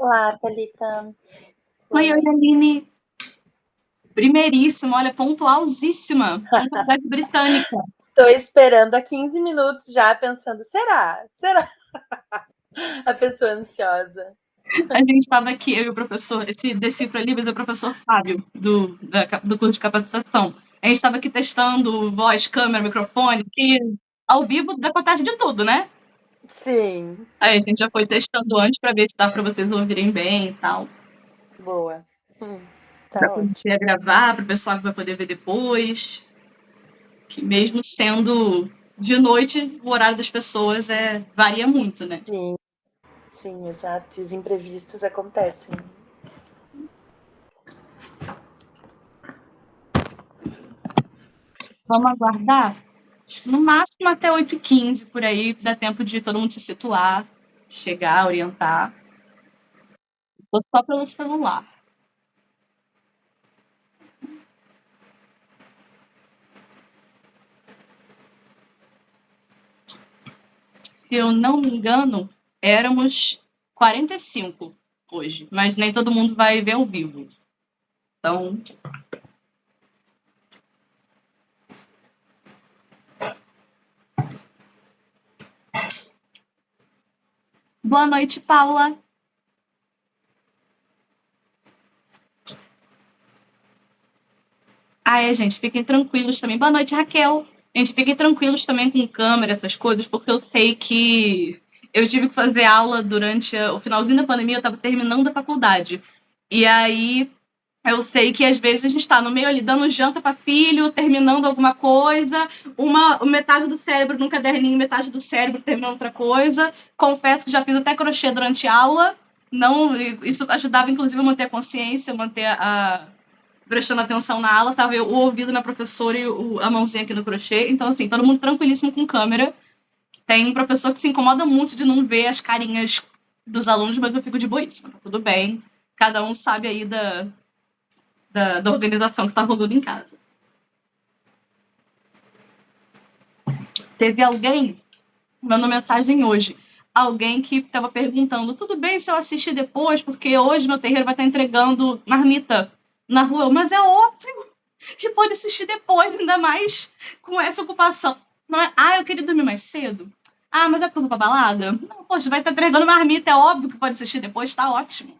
Olá, Thalita. Boa Oi, oi, noite. Aline. Primeiríssima, olha, pontualzíssima. Pontualidade britânica. Tô esperando há 15 minutos já, pensando, será? Será? A pessoa ansiosa. A gente estava aqui, eu e o professor, esse Decifra Libras é o professor Fábio, do curso de capacitação. A gente estava aqui testando voz, câmera, microfone, que ao vivo dá contagem de tudo, né? Sim, Aí a gente já foi testando antes para ver se dá para vocês ouvirem bem e tal. boa. Já Tá ótimo. comecei a gravar para o pessoal que vai poder ver depois. Que mesmo sendo de noite, o horário das pessoas varia muito, né? Sim, sim, exato. E os imprevistos acontecem. Vamos aguardar? No máximo até 8h15, por aí, dá tempo de todo mundo se situar, chegar, orientar. Tô só pelo celular. Se eu não me engano, éramos 45 hoje, mas nem todo mundo vai ver ao vivo. Então, boa noite, Paula. Gente, fiquem tranquilos também. Boa noite, Raquel. Gente, fiquem tranquilos também com câmera, essas coisas, porque eu sei que eu tive que fazer aula durante o finalzinho da pandemia, eu estava terminando a faculdade. E aí eu sei que às vezes a gente está no meio ali dando janta para filho, terminando alguma coisa, metade do cérebro num caderninho, metade do cérebro terminando outra coisa. Confesso que já fiz até crochê durante a aula. Não, isso ajudava inclusive a manter a consciência, manter prestando atenção na aula, tava o ouvido na professora e a mãozinha aqui no crochê. Então, assim, todo mundo tranquilíssimo com câmera. Tem um professor que se incomoda muito de não ver as carinhas dos alunos, mas eu fico de boíssima, tá tudo bem. Cada um sabe aí da organização que tá rolando em casa. Teve alguém mandou mensagem hoje. Alguém que estava perguntando: tudo bem se eu assistir depois, porque hoje meu terreiro vai estar entregando marmita na rua. Mas é óbvio que pode assistir depois, ainda mais com essa ocupação. Não é, eu queria dormir mais cedo. Mas é porque eu vou pra balada? Não, poxa, vai estar entregando marmita, é óbvio que pode assistir depois, tá ótimo.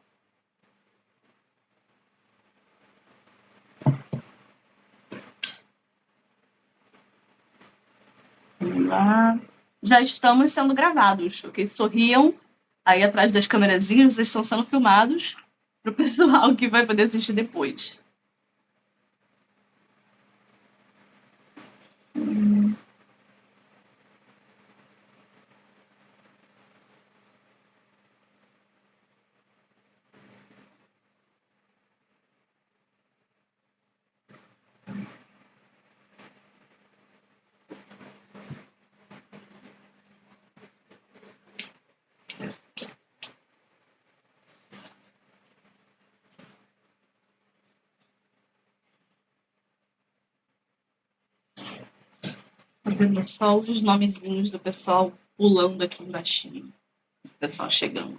Já estamos sendo gravados, ok? Sorriam aí atrás das câmerazinhas, vocês estão sendo filmados pro pessoal que vai poder assistir depois. Fazendo só os nomezinhos do pessoal pulando aqui embaixo. O pessoal chegando.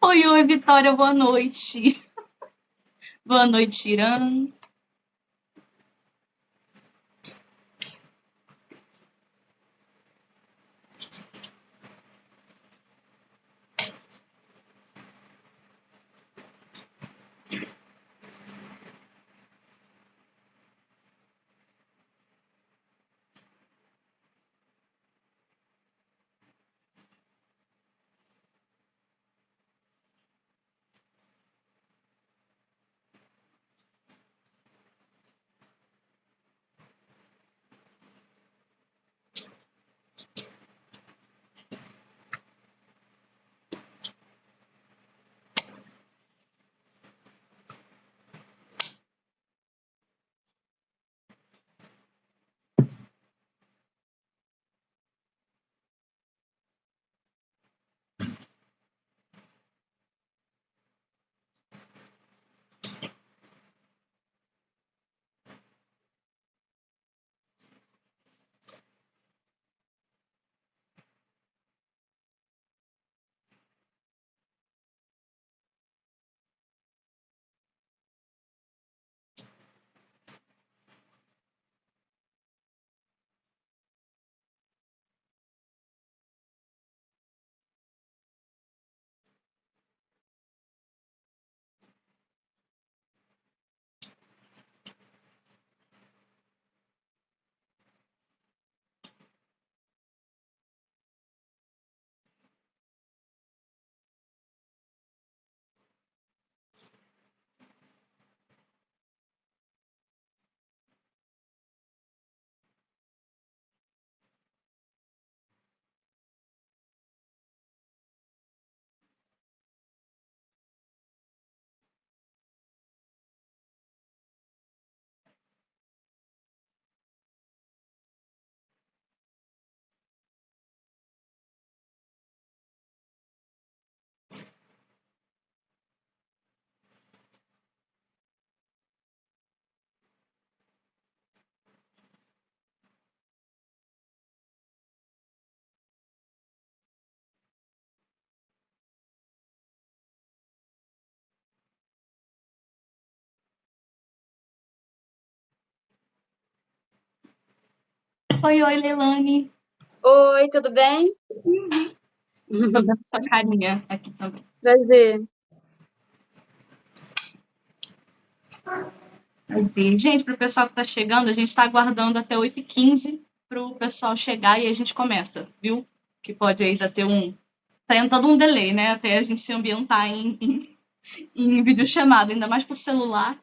Oi, oi, Vitória, boa noite. Boa noite, Irã. Oi, Leilani. Oi, tudo bem? Tô vendo sua carinha aqui também. Prazer. Prazer. Gente, pro pessoal que tá chegando, a gente tá aguardando até 8h15 pro pessoal chegar e a gente começa, viu? Que pode ainda ter tá entrando um delay, né? Até a gente se ambientar em videochamada, ainda mais por celular.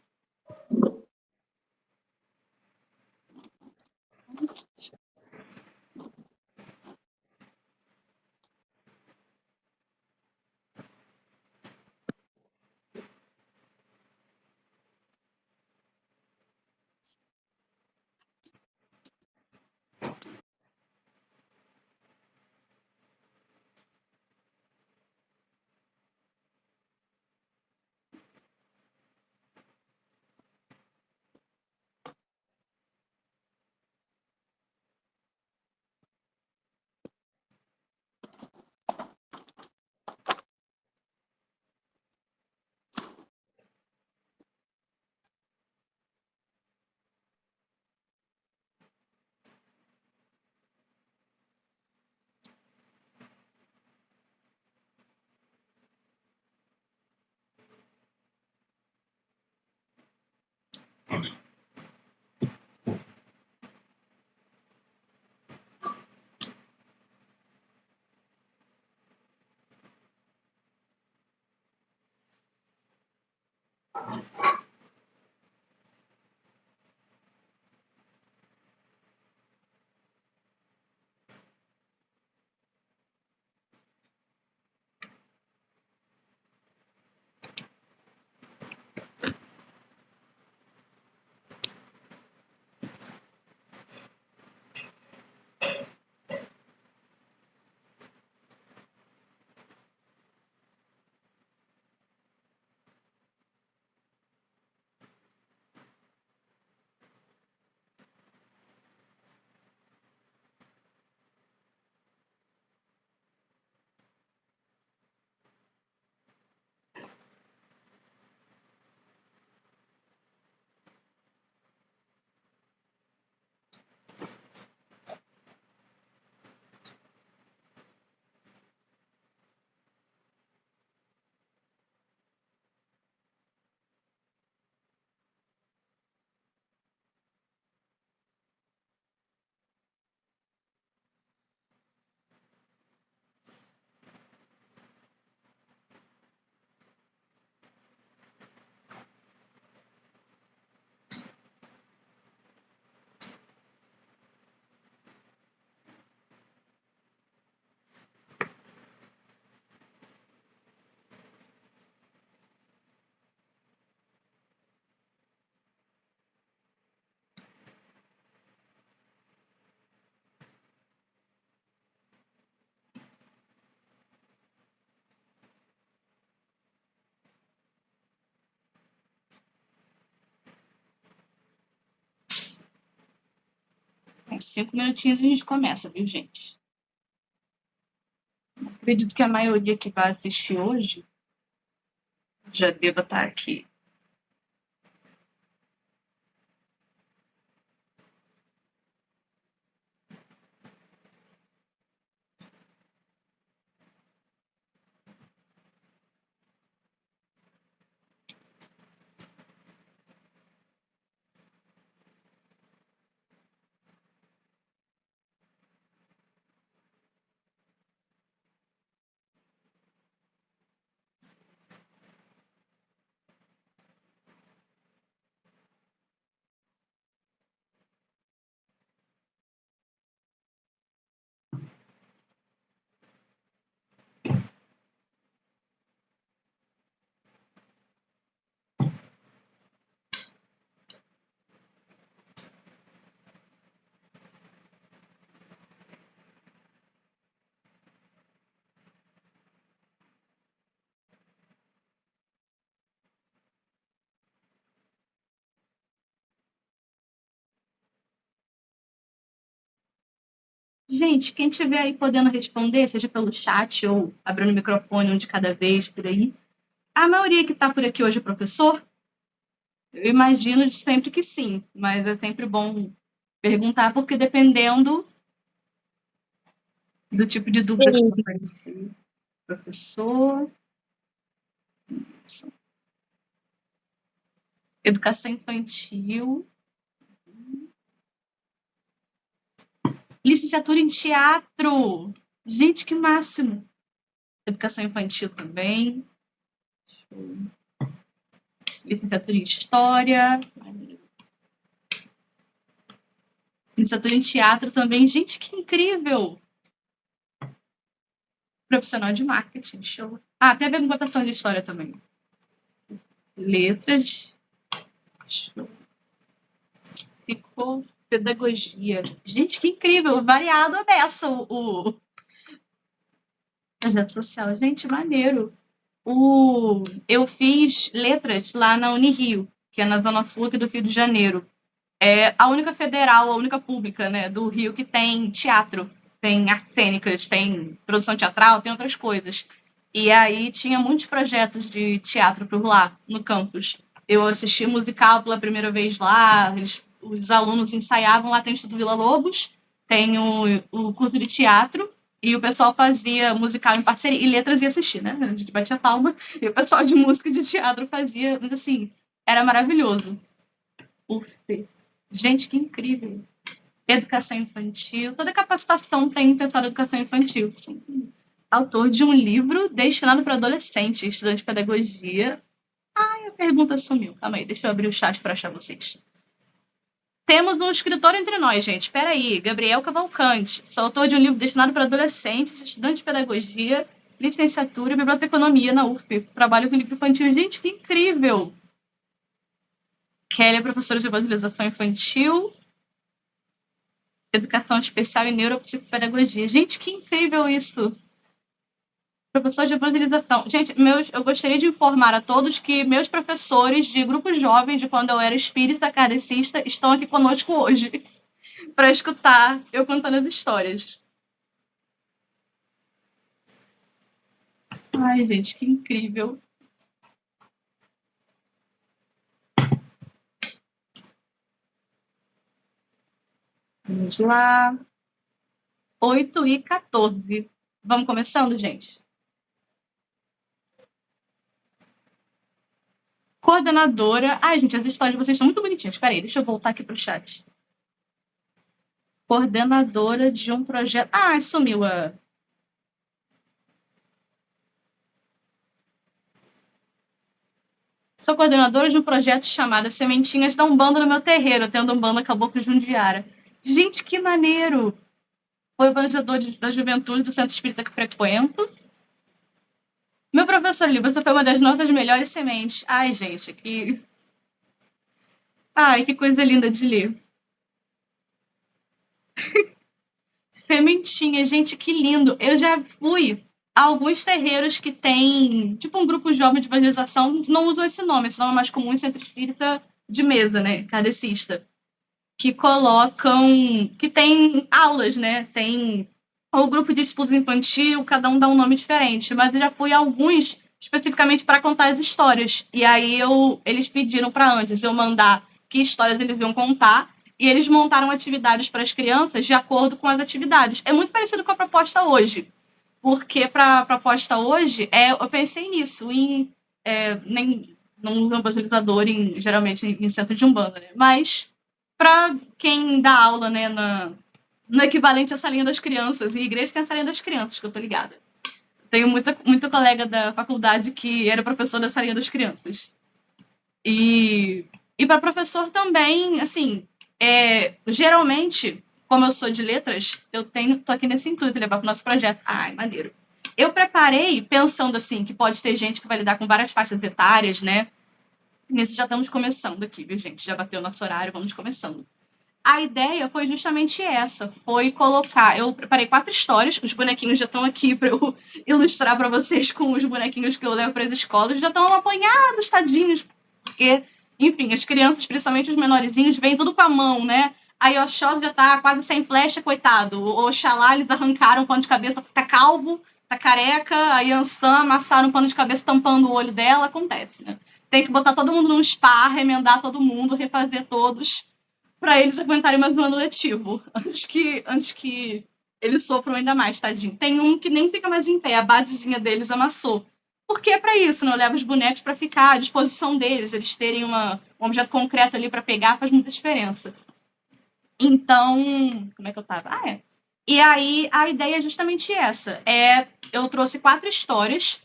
Em 5 minutinhos a gente começa, viu, gente? Acredito que a maioria que vai assistir hoje já deva estar aqui. Gente, quem tiver aí podendo responder, seja pelo chat ou abrindo o microfone um de cada vez por aí. A maioria que está por aqui hoje é professor? Eu imagino de sempre que sim, mas é sempre bom perguntar, porque dependendo do tipo de dúvida que vai aparecer. Professor. Educação infantil. Licenciatura em teatro. Gente, que máximo. Educação infantil também. Licenciatura em história. Licenciatura em teatro também. Gente, que incrível. Profissional de marketing. Show. Ah, tem a ver com votação de história também. Letras. Show. Psicopedagogia. Gente, que incrível. Variado a beça o projeto social. Gente, maneiro. Eu fiz letras lá na Unirio, que é na Zona Sul aqui do Rio de Janeiro. É a única federal, a única pública, né, do Rio que tem teatro. Tem artes cênicas, tem produção teatral, tem outras coisas. E aí tinha muitos projetos de teatro por lá, no campus. Eu assisti musical pela primeira vez lá, os alunos ensaiavam lá, tem o Instituto Vila Lobos, tem o curso de teatro, e o pessoal fazia musical em parceria, e letras ia assistir, né? A gente batia palma, e o pessoal de música e de teatro fazia, mas assim, era maravilhoso. Gente, que incrível. Educação infantil, toda capacitação tem pessoal de educação infantil. Sim. Autor de um livro destinado para adolescente, estudante de pedagogia. Ai, a pergunta sumiu. Calma aí, deixa eu abrir o chat para achar vocês. Temos um escritor entre nós, gente. Espera aí, Gabriel Cavalcante. Sou autor de um livro destinado para adolescentes, estudante de pedagogia, licenciatura e biblioteconomia na UFP. Trabalho com livro infantil. Gente, que incrível! Kelly é professora de evangelização infantil, educação especial e neuropsicopedagogia. Gente, que incrível isso! Professor de evangelização. Gente, eu gostaria de informar a todos que meus professores de grupo jovem, de quando eu era espírita kardecista, estão aqui conosco hoje para escutar eu contando as histórias. Ai, gente, que incrível. Vamos lá. 8h14. Vamos começando, gente? Coordenadora. Ai, gente, as histórias de vocês são muito bonitinhas. Espera aí, deixa eu voltar aqui pro chat. Coordenadora de um projeto. Ah, sumiu a. Sou coordenadora de um projeto chamado Sementinhas da Umbanda no meu terreiro, tendo Umbanda Caboclo Jundiara. Gente, que maneiro! Foi organizador da juventude do centro espírita que frequento. Meu professor Li, você foi uma das nossas melhores sementes. Ai, gente, que... Ai, que coisa linda de ler. Sementinha, gente, que lindo. Eu já fui a alguns terreiros que tem, tipo um grupo jovem de evangelização, não usam esse nome é mais comum em centro espírita de mesa, né, kardecista, que colocam, que tem aulas, né, tem o grupo de estudos infantil, cada um dá um nome diferente, mas eu já fui a alguns especificamente para contar as histórias, e aí eles pediram para antes eu mandar que histórias eles iam contar, e eles montaram atividades para as crianças de acordo com as atividades. É muito parecido com a proposta hoje, porque para a proposta hoje, eu pensei nisso, nem não uso evangelizador geralmente em centro de Umbanda, né? Mas para quem dá aula, né, no equivalente à salinha das crianças, e igreja tem a salinha das crianças, que eu tô ligada. Tenho muita colega da faculdade que era professor da salinha das crianças. E para professor também, assim, geralmente, como eu sou de letras, tô aqui nesse intuito de levar para o nosso projeto. Ai, maneiro. Eu preparei pensando, assim, que pode ter gente que vai lidar com várias faixas etárias, né? Nisso já estamos começando aqui, viu, gente? Já bateu o nosso horário, vamos começando. A ideia foi justamente essa, foi colocar... Eu preparei 4 histórias, os bonequinhos já estão aqui para eu ilustrar para vocês com os bonequinhos que eu levo para as escolas, já estão apanhados, tadinhos, porque, enfim, as crianças, principalmente os menorzinhos, vêm tudo com a mão, né? Aí o Oxóssi já tá quase sem flecha, coitado. O Oxalá, eles arrancaram o pano de cabeça, tá calvo, tá careca, a Yansan amassaram o pano de cabeça tampando o olho dela, acontece, né? Tem que botar todo mundo num spa, remendar todo mundo, refazer todos, pra eles aguentarem mais um ano letivo, antes que eles sofram ainda mais, tadinho. Tem um que nem fica mais em pé, a basezinha deles amassou. Porque é pra isso, né? Eu levo os bonecos pra ficar à disposição deles, eles terem um objeto concreto ali pra pegar, faz muita diferença. Então, como é que eu tava? E aí, a ideia é justamente essa. Eu trouxe 4 histórias.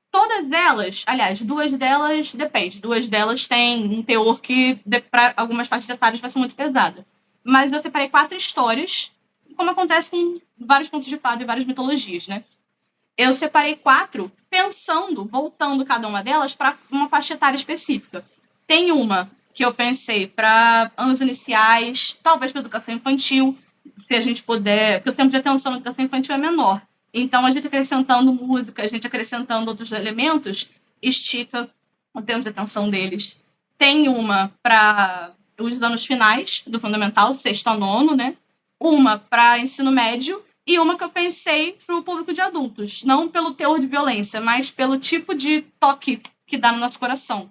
Todas elas, aliás, 2 delas, depende. 2 delas têm um teor que, para algumas faixas etárias, vai ser muito pesado. Mas eu separei 4 histórias, como acontece com vários contos de fada e várias mitologias, né? Eu separei 4 pensando, voltando cada uma delas para uma faixa etária específica. Tem uma que eu pensei para anos iniciais, talvez para educação infantil, se a gente puder, porque o tempo de atenção na educação infantil é menor. Então, a gente acrescentando música, a gente acrescentando outros elementos, estica o tempo de atenção deles. Tem uma para os anos finais do fundamental, 6º a 9º, né? Uma para ensino médio e uma que eu pensei para o público de adultos. Não pelo teor de violência, mas pelo tipo de toque que dá no nosso coração.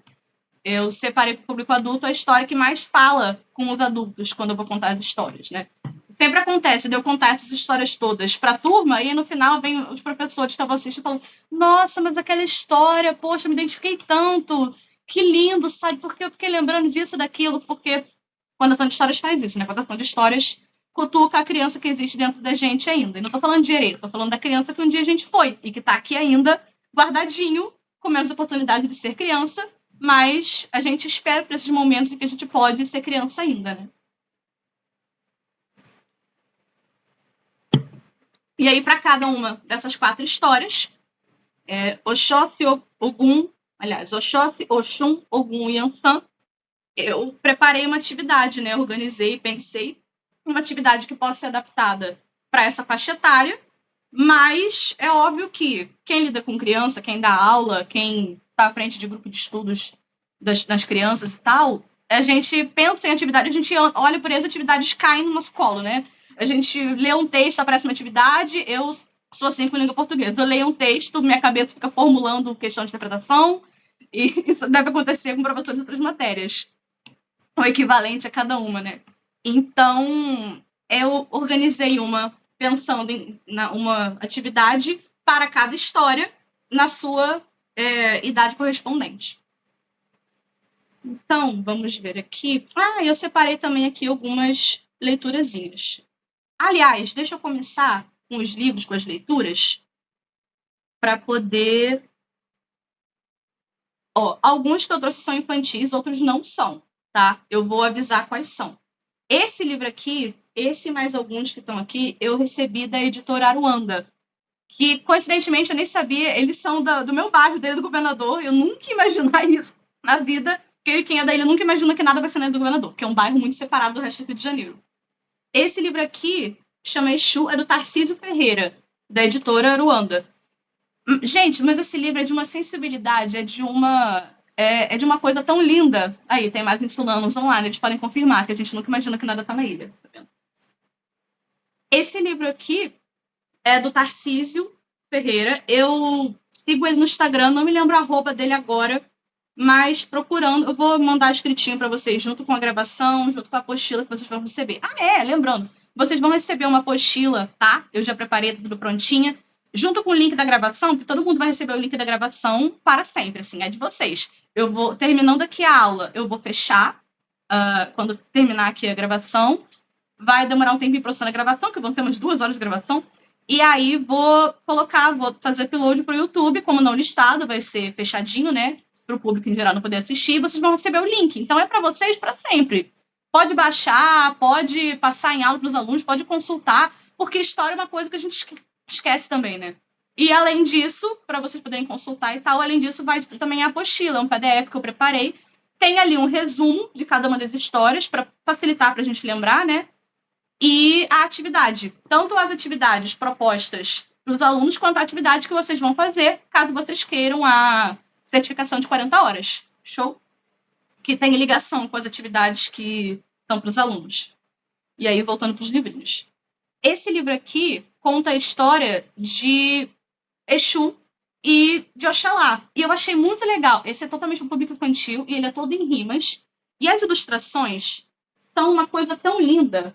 Eu separei para o público adulto a história que mais fala com os adultos quando eu vou contar as histórias, né? Sempre acontece de eu contar essas histórias todas para a turma e no final vem os professores que estavam assistindo e falam: nossa, mas aquela história, poxa, me identifiquei tanto, que lindo, sabe? Porque eu fiquei lembrando disso, daquilo, porque contação de histórias faz isso, né? Contação de histórias cutuca a criança que existe dentro da gente ainda. E não tô falando de direito, tô falando da criança que um dia a gente foi e que tá aqui ainda, guardadinho, com menos oportunidade de ser criança, mas a gente espera por esses momentos em que a gente pode ser criança ainda, né? E aí, para cada uma dessas 4 histórias, Oxóssi, Ogum, aliás, Oxóssi, Oxum, Ogum e Ansan, eu preparei uma atividade, né? Organizei, pensei uma atividade que possa ser adaptada para essa faixa etária, mas é óbvio que quem lida com criança, quem dá aula, quem está à frente de grupo de estudos das crianças e tal, a gente pensa em atividade, a gente olha por essas atividades caem no nosso colo, né? A gente lê um texto, aparece uma atividade, eu sou assim com língua portuguesa, eu leio um texto, minha cabeça fica formulando questão de interpretação, e isso deve acontecer com professores de outras matérias, o equivalente a cada uma, né? Então, eu organizei uma pensando em uma atividade para cada história na sua idade correspondente. Então, vamos ver aqui. Eu separei também aqui algumas leiturazinhas. Aliás, deixa eu começar com os livros, com as leituras, para poder... alguns que eu trouxe são infantis, outros não são, tá? Eu vou avisar quais são. Esse livro aqui, esse e mais alguns que estão aqui, eu recebi da editora Aruanda, que, coincidentemente, eu nem sabia, eles são do meu bairro, dele do Governador, eu nunca ia imaginar isso na vida, porque quem é daí nunca imagina que nada vai ser na do Governador, porque é um bairro muito separado do resto do Rio de Janeiro. Esse livro aqui, chama Exu, é do Tarcísio Ferreira, da editora Aruanda. Gente, mas esse livro é de uma sensibilidade, é de uma coisa tão linda. Aí, tem mais insulanos online, eles podem confirmar que a gente nunca imagina que nada tá na ilha. Tá vendo? Esse livro aqui é do Tarcísio Ferreira. Eu sigo ele no Instagram, não me lembro a arroba dele agora, mas procurando, eu vou mandar escritinho para vocês, junto com a gravação, junto com a apostila que vocês vão receber. Lembrando, vocês vão receber uma apostila, tá? Eu já preparei tudo prontinha, junto com o link da gravação, porque todo mundo vai receber o link da gravação para sempre, assim, é de vocês. Eu vou, terminando aqui a aula, eu vou fechar, quando terminar aqui a gravação, vai demorar um tempinho para a gravação, que vão ser umas 2 horas de gravação, e aí vou fazer upload para o YouTube, como não listado, vai ser fechadinho, né? Para o público em geral não poder assistir, vocês vão receber o link. Então é para vocês para sempre. Pode baixar, pode passar em aula para os alunos, pode consultar, porque história é uma coisa que a gente esquece também, né? E além disso, para vocês poderem consultar e tal, além disso vai também a apostila, um PDF que eu preparei. Tem ali um resumo de cada uma das histórias para facilitar para a gente lembrar, né? E a atividade. Tanto as atividades propostas para os alunos, quanto a atividade que vocês vão fazer, caso vocês queiram a certificação de 40 horas. Show? Que tem ligação com as atividades que estão para os alunos. E aí, voltando para os livrinhos. Esse livro aqui conta a história de Exu e de Oxalá. E eu achei muito legal. Esse é totalmente um público infantil e ele é todo em rimas. E as ilustrações são uma coisa tão linda.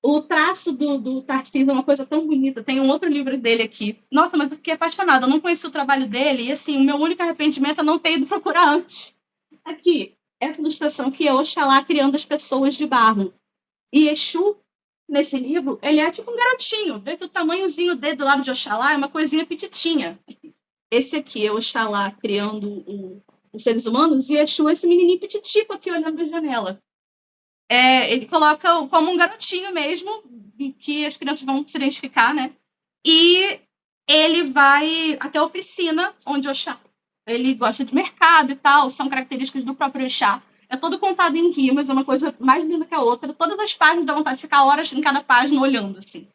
O traço do Tarcísio é uma coisa tão bonita. Tem um outro livro dele aqui. Nossa, mas eu fiquei apaixonada. Eu não conheci o trabalho dele. E, assim, o meu único arrependimento é não ter ido procurar antes. Aqui, essa ilustração que é Oxalá criando as pessoas de barro. E Exu, nesse livro, ele é tipo um garotinho. Vê que o tamanhozinho dele do lado de Oxalá é uma coisinha petitinha. Esse aqui é Oxalá criando os seres humanos. E Exu é esse menininho petitico aqui olhando da janela. Ele coloca como um garotinho mesmo, que as crianças vão se identificar, né? E ele vai até a oficina, onde o Oxá, ele gosta de mercado e tal, são características do próprio Oxá. É todo contado em rimas, é uma coisa mais linda que a outra. Todas as páginas dá vontade de ficar horas em cada página olhando, assim.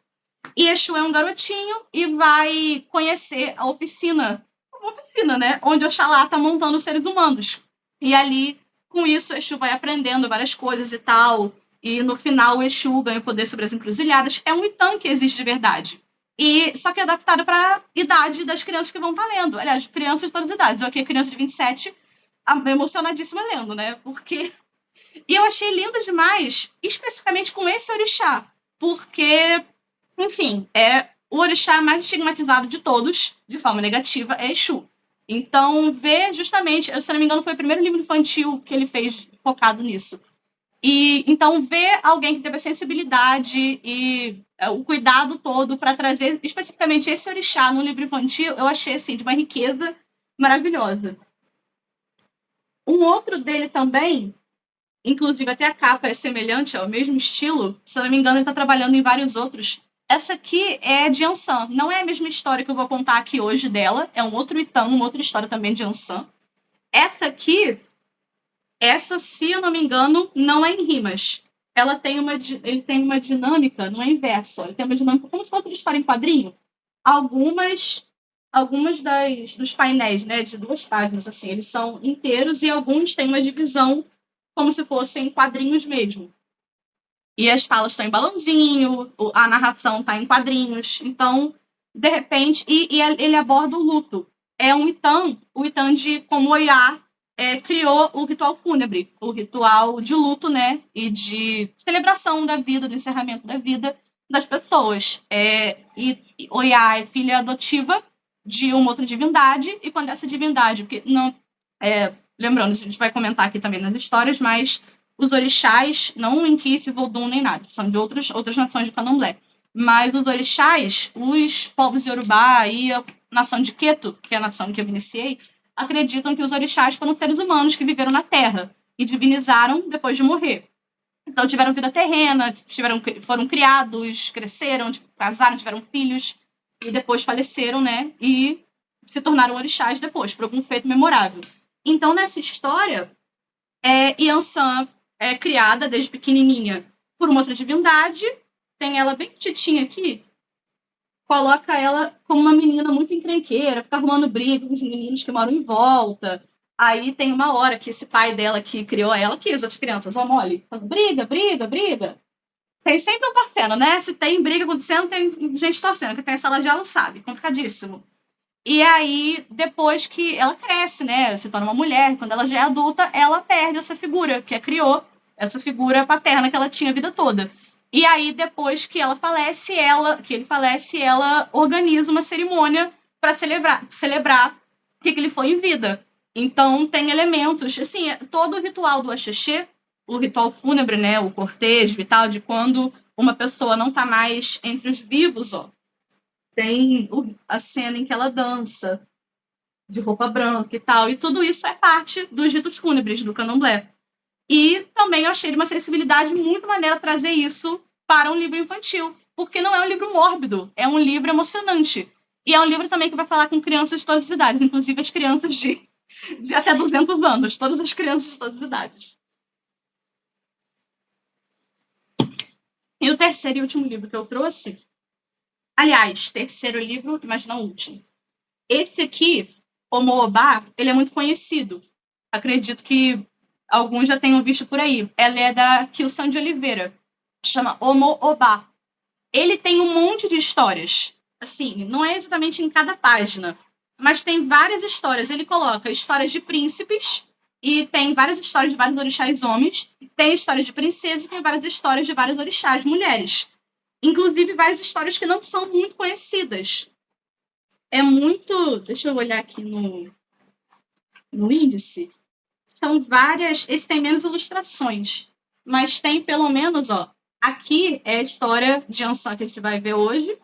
E Exu é um garotinho e vai conhecer a oficina, uma oficina, né? Onde Oxalá tá montando os seres humanos. E ali, com isso, Exu vai aprendendo várias coisas e tal. E no final, o Exu ganha o poder sobre as encruzilhadas. É um Itan que existe de verdade. E só que é adaptado para a idade das crianças que vão estar lendo. Aliás, crianças de todas as idades. Eu aqui, criança de 27, emocionadíssima lendo, né? Porque... E eu achei lindo demais, especificamente com esse orixá. Porque, enfim, o orixá mais estigmatizado de todos, de forma negativa, é Exu. Então, ver justamente, se não me engano, foi o primeiro livro infantil que ele fez focado nisso. E então ver alguém que teve a sensibilidade e o cuidado todo para trazer especificamente esse orixá no livro infantil, eu achei assim de uma riqueza maravilhosa. Um outro dele também, inclusive até a capa é semelhante, é o mesmo estilo, se eu não me engano ele está trabalhando em vários outros. Essa aqui é de Ansan, não é a mesma história que eu vou contar aqui hoje dela, é um outro Itan, uma outra história também de Ansan. Essa aqui, se eu não me engano, não é em rimas. Ele tem uma dinâmica, não é em verso, ele tem uma dinâmica como se fosse uma história em quadrinho. Algumas dos painéis, né, de 2 páginas, assim, eles são inteiros e alguns têm uma divisão como se fossem quadrinhos mesmo. E as falas estão em balãozinho, a narração está em quadrinhos. Então, de repente... E ele aborda o luto. É um Itan, o Itan de como Oiá criou o ritual fúnebre, o ritual de luto, né? E de celebração da vida, do encerramento da vida das pessoas. E Oiá é filha adotiva de uma outra divindade, e quando essa divindade... Porque não, lembrando, a gente vai comentar aqui também nas histórias, mas os orixás, não Inquice, Vodun nem nada, são de outras nações de Candomblé. Mas os orixás, os povos Yorubá e a nação de Queto, que é a nação que eu iniciei, acreditam que os orixás foram seres humanos que viveram na Terra e divinizaram depois de morrer. Então tiveram vida terrena, foram criados, cresceram, casaram, tiveram filhos e depois faleceram, né? E se tornaram orixás depois, por algum feito memorável. Então, nessa história, Yansan é criada desde pequenininha por uma outra divindade, tem ela bem petitinha aqui, coloca ela como uma menina muito encrenqueira, fica arrumando briga com os meninos que moram em volta. Aí tem uma hora que esse pai dela que criou ela, que as outras crianças, ó mole, falando, briga, briga, briga. Vocês sempre estão torcendo, né? Se tem briga acontecendo, tem gente torcendo. Quem tem sala de aula sabe, complicadíssimo. E aí, depois que ela cresce, né, se torna uma mulher, quando ela já é adulta, ela perde essa figura, que criou essa figura paterna que ela tinha a vida toda. E aí, depois que ele falece, ela organiza uma cerimônia para celebrar que ele foi em vida. Então, tem elementos, assim, todo o ritual do Axexê, o ritual fúnebre, né, o cortejo e tal, de quando uma pessoa não está mais entre os vivos, ó. Tem a cena em que ela dança, de roupa branca e tal. E tudo isso é parte dos ritos fúnebres do candomblé. E também eu achei de uma sensibilidade muito maneira trazer isso para um livro infantil. Porque não é um livro mórbido, é um livro emocionante. E é um livro também que vai falar com crianças de todas as idades, inclusive as crianças de até 200 anos. Todas as crianças de todas as idades. E o terceiro e último livro que eu trouxe... Aliás, terceiro livro, mas não último. Esse aqui, Omo-Oba, ele é muito conhecido. Acredito que alguns já tenham visto por aí. Ela é da Kilson de Oliveira. Chama Omo-Oba. Ele tem um monte de histórias. Assim, não é exatamente em cada página, mas tem várias histórias. Ele coloca histórias de príncipes e tem várias histórias de vários orixás homens, tem histórias de princesas e tem várias histórias de vários orixás mulheres. Inclusive várias histórias que não são muito conhecidas. É muito... Deixa eu olhar aqui no índice. São várias... Esse tem menos ilustrações, mas tem pelo menos, ó... Aqui é a história de Ansan que a gente vai ver hoje.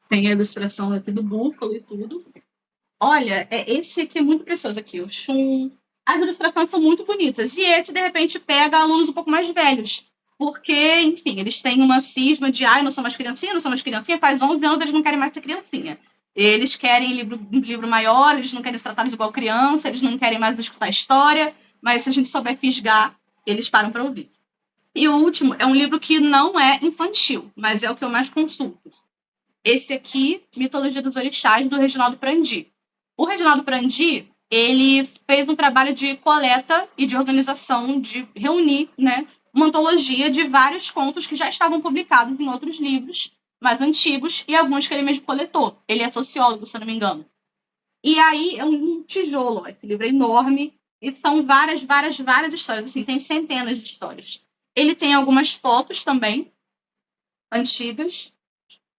Tem a ilustração aqui do búfalo e tudo. Olha, esse aqui é muito precioso aqui, o Shun. As ilustrações são muito bonitas. E esse, de repente, pega alunos um pouco mais velhos. Porque, enfim, eles têm uma cisma de não sou mais criancinha, não sou mais criancinha, faz 11 anos eles não querem mais ser criancinha. Eles querem um livro maior, eles não querem ser tratados igual criança, eles não querem mais escutar história, mas se a gente souber fisgar, eles param para ouvir. E o último é um livro que não é infantil, mas é o que eu mais consulto. Esse aqui, Mitologia dos Orixás, do Reginaldo Prandi. O Reginaldo Prandi, ele fez um trabalho de coleta e de organização, de reunir, né, uma antologia de vários contos que já estavam publicados em outros livros mais antigos e alguns que ele mesmo coletou. Ele é sociólogo, se eu não me engano. E aí é um tijolo, esse livro é enorme e são várias histórias, assim, tem centenas de histórias. Ele tem algumas fotos também, antigas,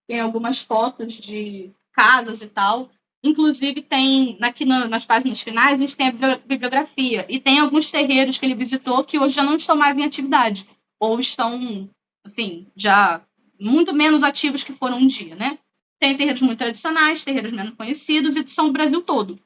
tem algumas fotos de casas e tal. Inclusive, tem aqui nas páginas finais, a gente tem a bibliografia. E tem alguns terreiros que ele visitou que hoje já não estão mais em atividade. Ou estão, assim, já muito menos ativos que foram um dia, né? Tem terreiros muito tradicionais, terreiros menos conhecidos, e são o Brasil todo.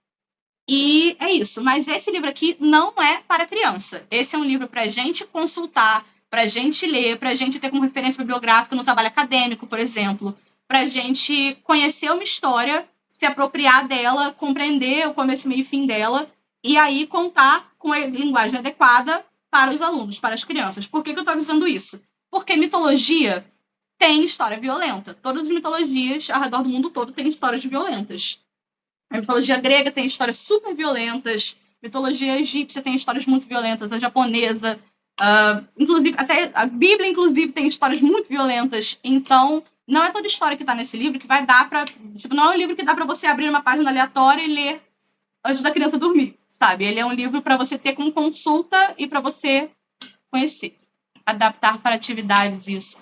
E é isso. Mas esse livro aqui não é para criança. Esse é um livro para a gente consultar, para a gente ler, para a gente ter como referência bibliográfica no trabalho acadêmico, por exemplo. Para a gente conhecer uma história, se apropriar dela, compreender o começo, meio e fim dela, e aí contar com a linguagem adequada para os alunos, para as crianças. Por que eu estou avisando isso? Porque mitologia tem história violenta. Todas as mitologias ao redor do mundo todo têm histórias violentas. A mitologia grega tem histórias super violentas, a mitologia egípcia tem histórias muito violentas, a japonesa, inclusive, até a Bíblia, inclusive, tem histórias muito violentas. Então, não é toda história que está nesse livro que vai dar para... Tipo, não é um livro que dá para você abrir uma página aleatória e ler antes da criança dormir, sabe? Ele é um livro para você ter como consulta e para você conhecer. Adaptar para atividades, isso.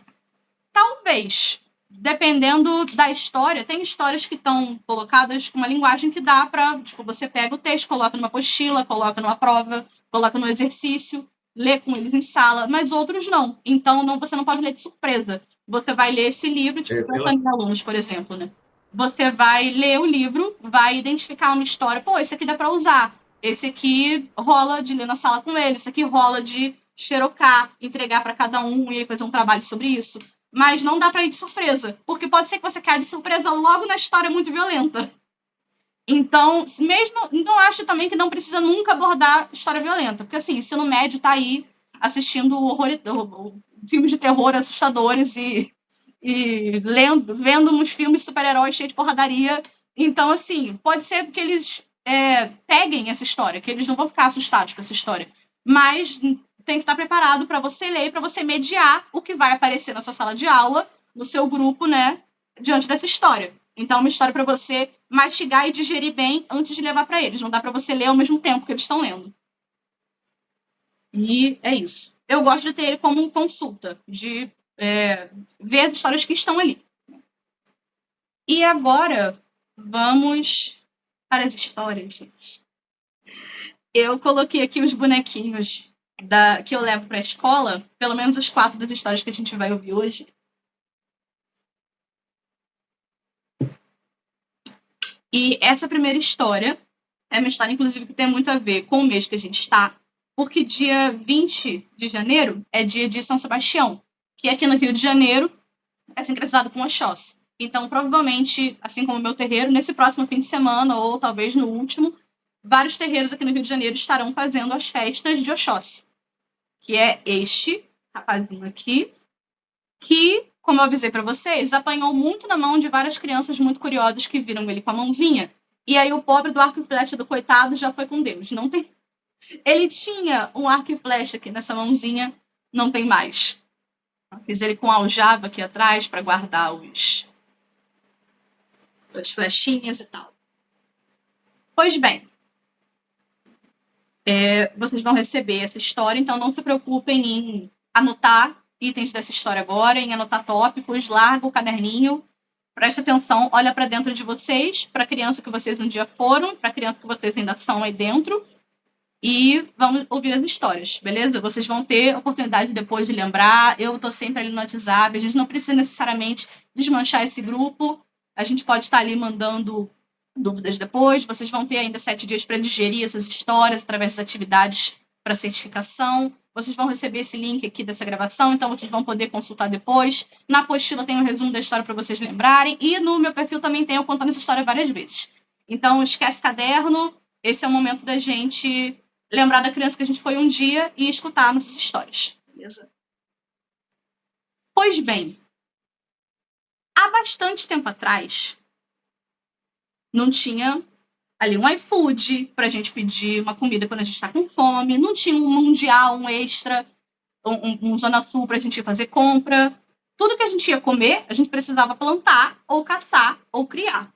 Talvez, dependendo da história, tem histórias que estão colocadas com uma linguagem que dá para, tipo, você pega o texto, coloca numa apostila, coloca numa prova, coloca no exercício, lê com eles em sala, mas outros não. Então, você não pode ler de surpresa. Você vai ler esse livro, tipo, pensando em alunos, por exemplo, né? Você vai ler o livro, vai identificar uma história. Pô, esse aqui dá para usar. Esse aqui rola de ler na sala com ele. Esse aqui rola de xerocar, entregar para cada um e aí fazer um trabalho sobre isso. Mas não dá para ir de surpresa, porque pode ser que você caia de surpresa logo na história muito violenta. Então, então acho também que não precisa nunca abordar história violenta, porque assim, ensino médio tá aí assistindo filmes de terror assustadores e vendo uns filmes de super-heróis cheios de porradaria. Então, assim, pode ser que eles peguem essa história, que eles não vão ficar assustados com essa história. Mas tem que estar preparado para você ler, para você mediar o que vai aparecer na sua sala de aula, no seu grupo, né, diante dessa história. Então, uma história para você mastigar e digerir bem antes de levar para eles. Não dá para você ler ao mesmo tempo que eles estão lendo. E é isso. Eu gosto de ter ele como consulta, de ver as histórias que estão ali. E agora, vamos para as histórias, gente. Eu coloquei aqui os bonequinhos que eu levo para a escola, pelo menos os 4 das histórias que a gente vai ouvir hoje. E essa primeira história é uma história, inclusive, que tem muito a ver com o mês que a gente está, porque dia 20 de janeiro é dia de São Sebastião, que aqui no Rio de Janeiro é sincretizado com Oxóssi. Então, provavelmente, assim como o meu terreiro, nesse próximo fim de semana, ou talvez no último, vários terreiros aqui no Rio de Janeiro estarão fazendo as festas de Oxóssi, que é este rapazinho aqui, que, como eu avisei para vocês, apanhou muito na mão de várias crianças muito curiosas que viram ele com a mãozinha, e aí o pobre do arco e flecha do coitado já foi com Deus. Não tem... Ele tinha um arco e flecha aqui nessa mãozinha, não tem mais. Eu fiz ele com aljava aqui atrás para guardar as flechinhas e tal. Pois bem, vocês vão receber essa história, então não se preocupem em anotar itens dessa história agora, em anotar tópicos, larga o caderninho, preste atenção, olha para dentro de vocês, para a criança que vocês um dia foram, para a criança que vocês ainda são aí dentro, e vamos ouvir as histórias, beleza? Vocês vão ter oportunidade depois de lembrar, eu tô sempre ali no WhatsApp, a gente não precisa necessariamente desmanchar esse grupo, a gente pode estar ali mandando dúvidas depois, vocês vão ter ainda 7 dias para digerir essas histórias através das atividades para certificação, vocês vão receber esse link aqui dessa gravação, então vocês vão poder consultar depois, na apostila tem um resumo da história para vocês lembrarem, e no meu perfil também tem eu contando essa história várias vezes. Então, esquece caderno, esse é o momento da gente lembrar da criança que a gente foi um dia e escutar nossas histórias, beleza? Pois bem, há bastante tempo atrás, não tinha ali um iFood pra gente pedir uma comida quando a gente tá com fome, não tinha um Mundial, um Extra, um Zona Sul pra gente ir fazer compra. Tudo que a gente ia comer, a gente precisava plantar, ou caçar, ou criar.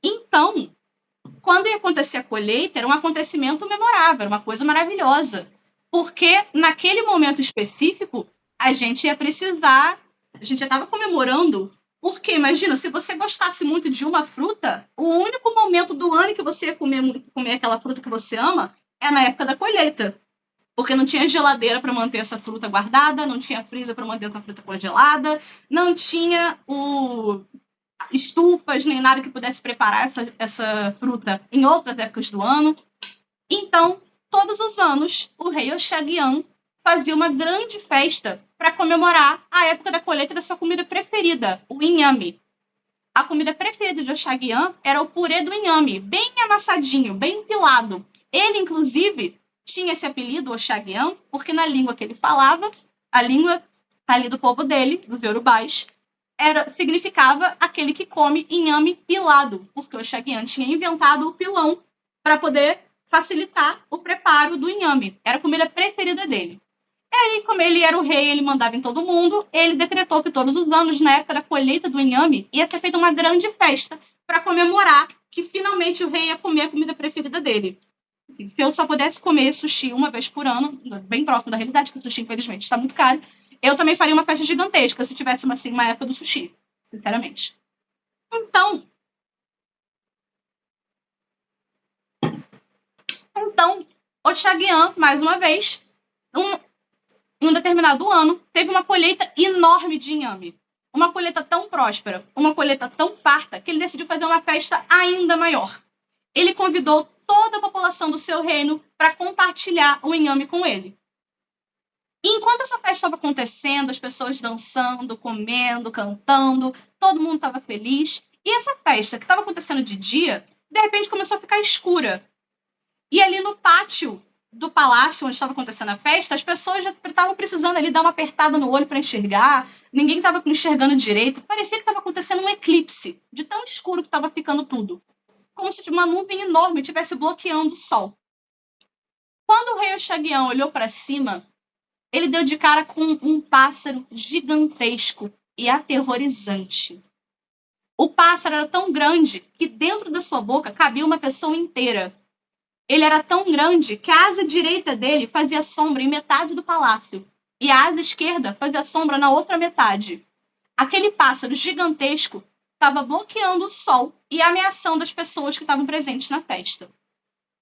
Então, quando ia acontecer a colheita, era um acontecimento memorável, era uma coisa maravilhosa. Porque naquele momento específico, a gente ia precisar, a gente já estava comemorando. Porque, imagina, se você gostasse muito de uma fruta, o único momento do ano que você ia comer aquela fruta que você ama é na época da colheita. Porque não tinha geladeira para manter essa fruta guardada, não tinha freezer para manter essa fruta congelada, não tinha estufas nem nada que pudesse preparar essa fruta em outras épocas do ano. Então, todos os anos, o rei Oxaguian fazia uma grande festa para comemorar a época da colheita da sua comida preferida, o inhame. A comida preferida de Oxaguian era o purê do inhame, bem amassadinho, bem empilado. Ele, inclusive, tinha esse apelido, Oxaguian, porque na língua que ele falava, a língua ali do povo dele, dos Yorubás, significava aquele que come inhame pilado, porque o Oxaguian tinha inventado o pilão para poder facilitar o preparo do inhame. Era a comida preferida dele. E como ele era o rei, ele mandava em todo mundo, ele decretou que todos os anos, na época da colheita do inhame, ia ser feita uma grande festa para comemorar que finalmente o rei ia comer a comida preferida dele. Assim, se eu só pudesse comer sushi uma vez por ano, bem próximo da realidade, que o sushi, infelizmente, está muito caro, eu também faria uma festa gigantesca se tivesse uma época do sushi, sinceramente. Então, Oxaguian, mais uma vez, em um determinado ano, teve uma colheita enorme de inhame. Uma colheita tão próspera, uma colheita tão farta, que ele decidiu fazer uma festa ainda maior. Ele convidou toda a população do seu reino para compartilhar o inhame com ele. E enquanto essa festa estava acontecendo, as pessoas dançando, comendo, cantando, todo mundo estava feliz. E essa festa, que estava acontecendo de dia, de repente começou a ficar escura. E ali no pátio do palácio onde estava acontecendo a festa, as pessoas já estavam precisando ali dar uma apertada no olho para enxergar, ninguém estava enxergando direito, parecia que estava acontecendo um eclipse, de tão escuro que estava ficando tudo. Como se uma nuvem enorme estivesse bloqueando o sol. Quando o rei Oxaguian olhou para cima, ele deu de cara com um pássaro gigantesco e aterrorizante. O pássaro era tão grande que dentro da sua boca cabia uma pessoa inteira. Ele era tão grande que a asa direita dele fazia sombra em metade do palácio e a asa esquerda fazia sombra na outra metade. Aquele pássaro gigantesco estava bloqueando o sol e ameaçando as pessoas que estavam presentes na festa.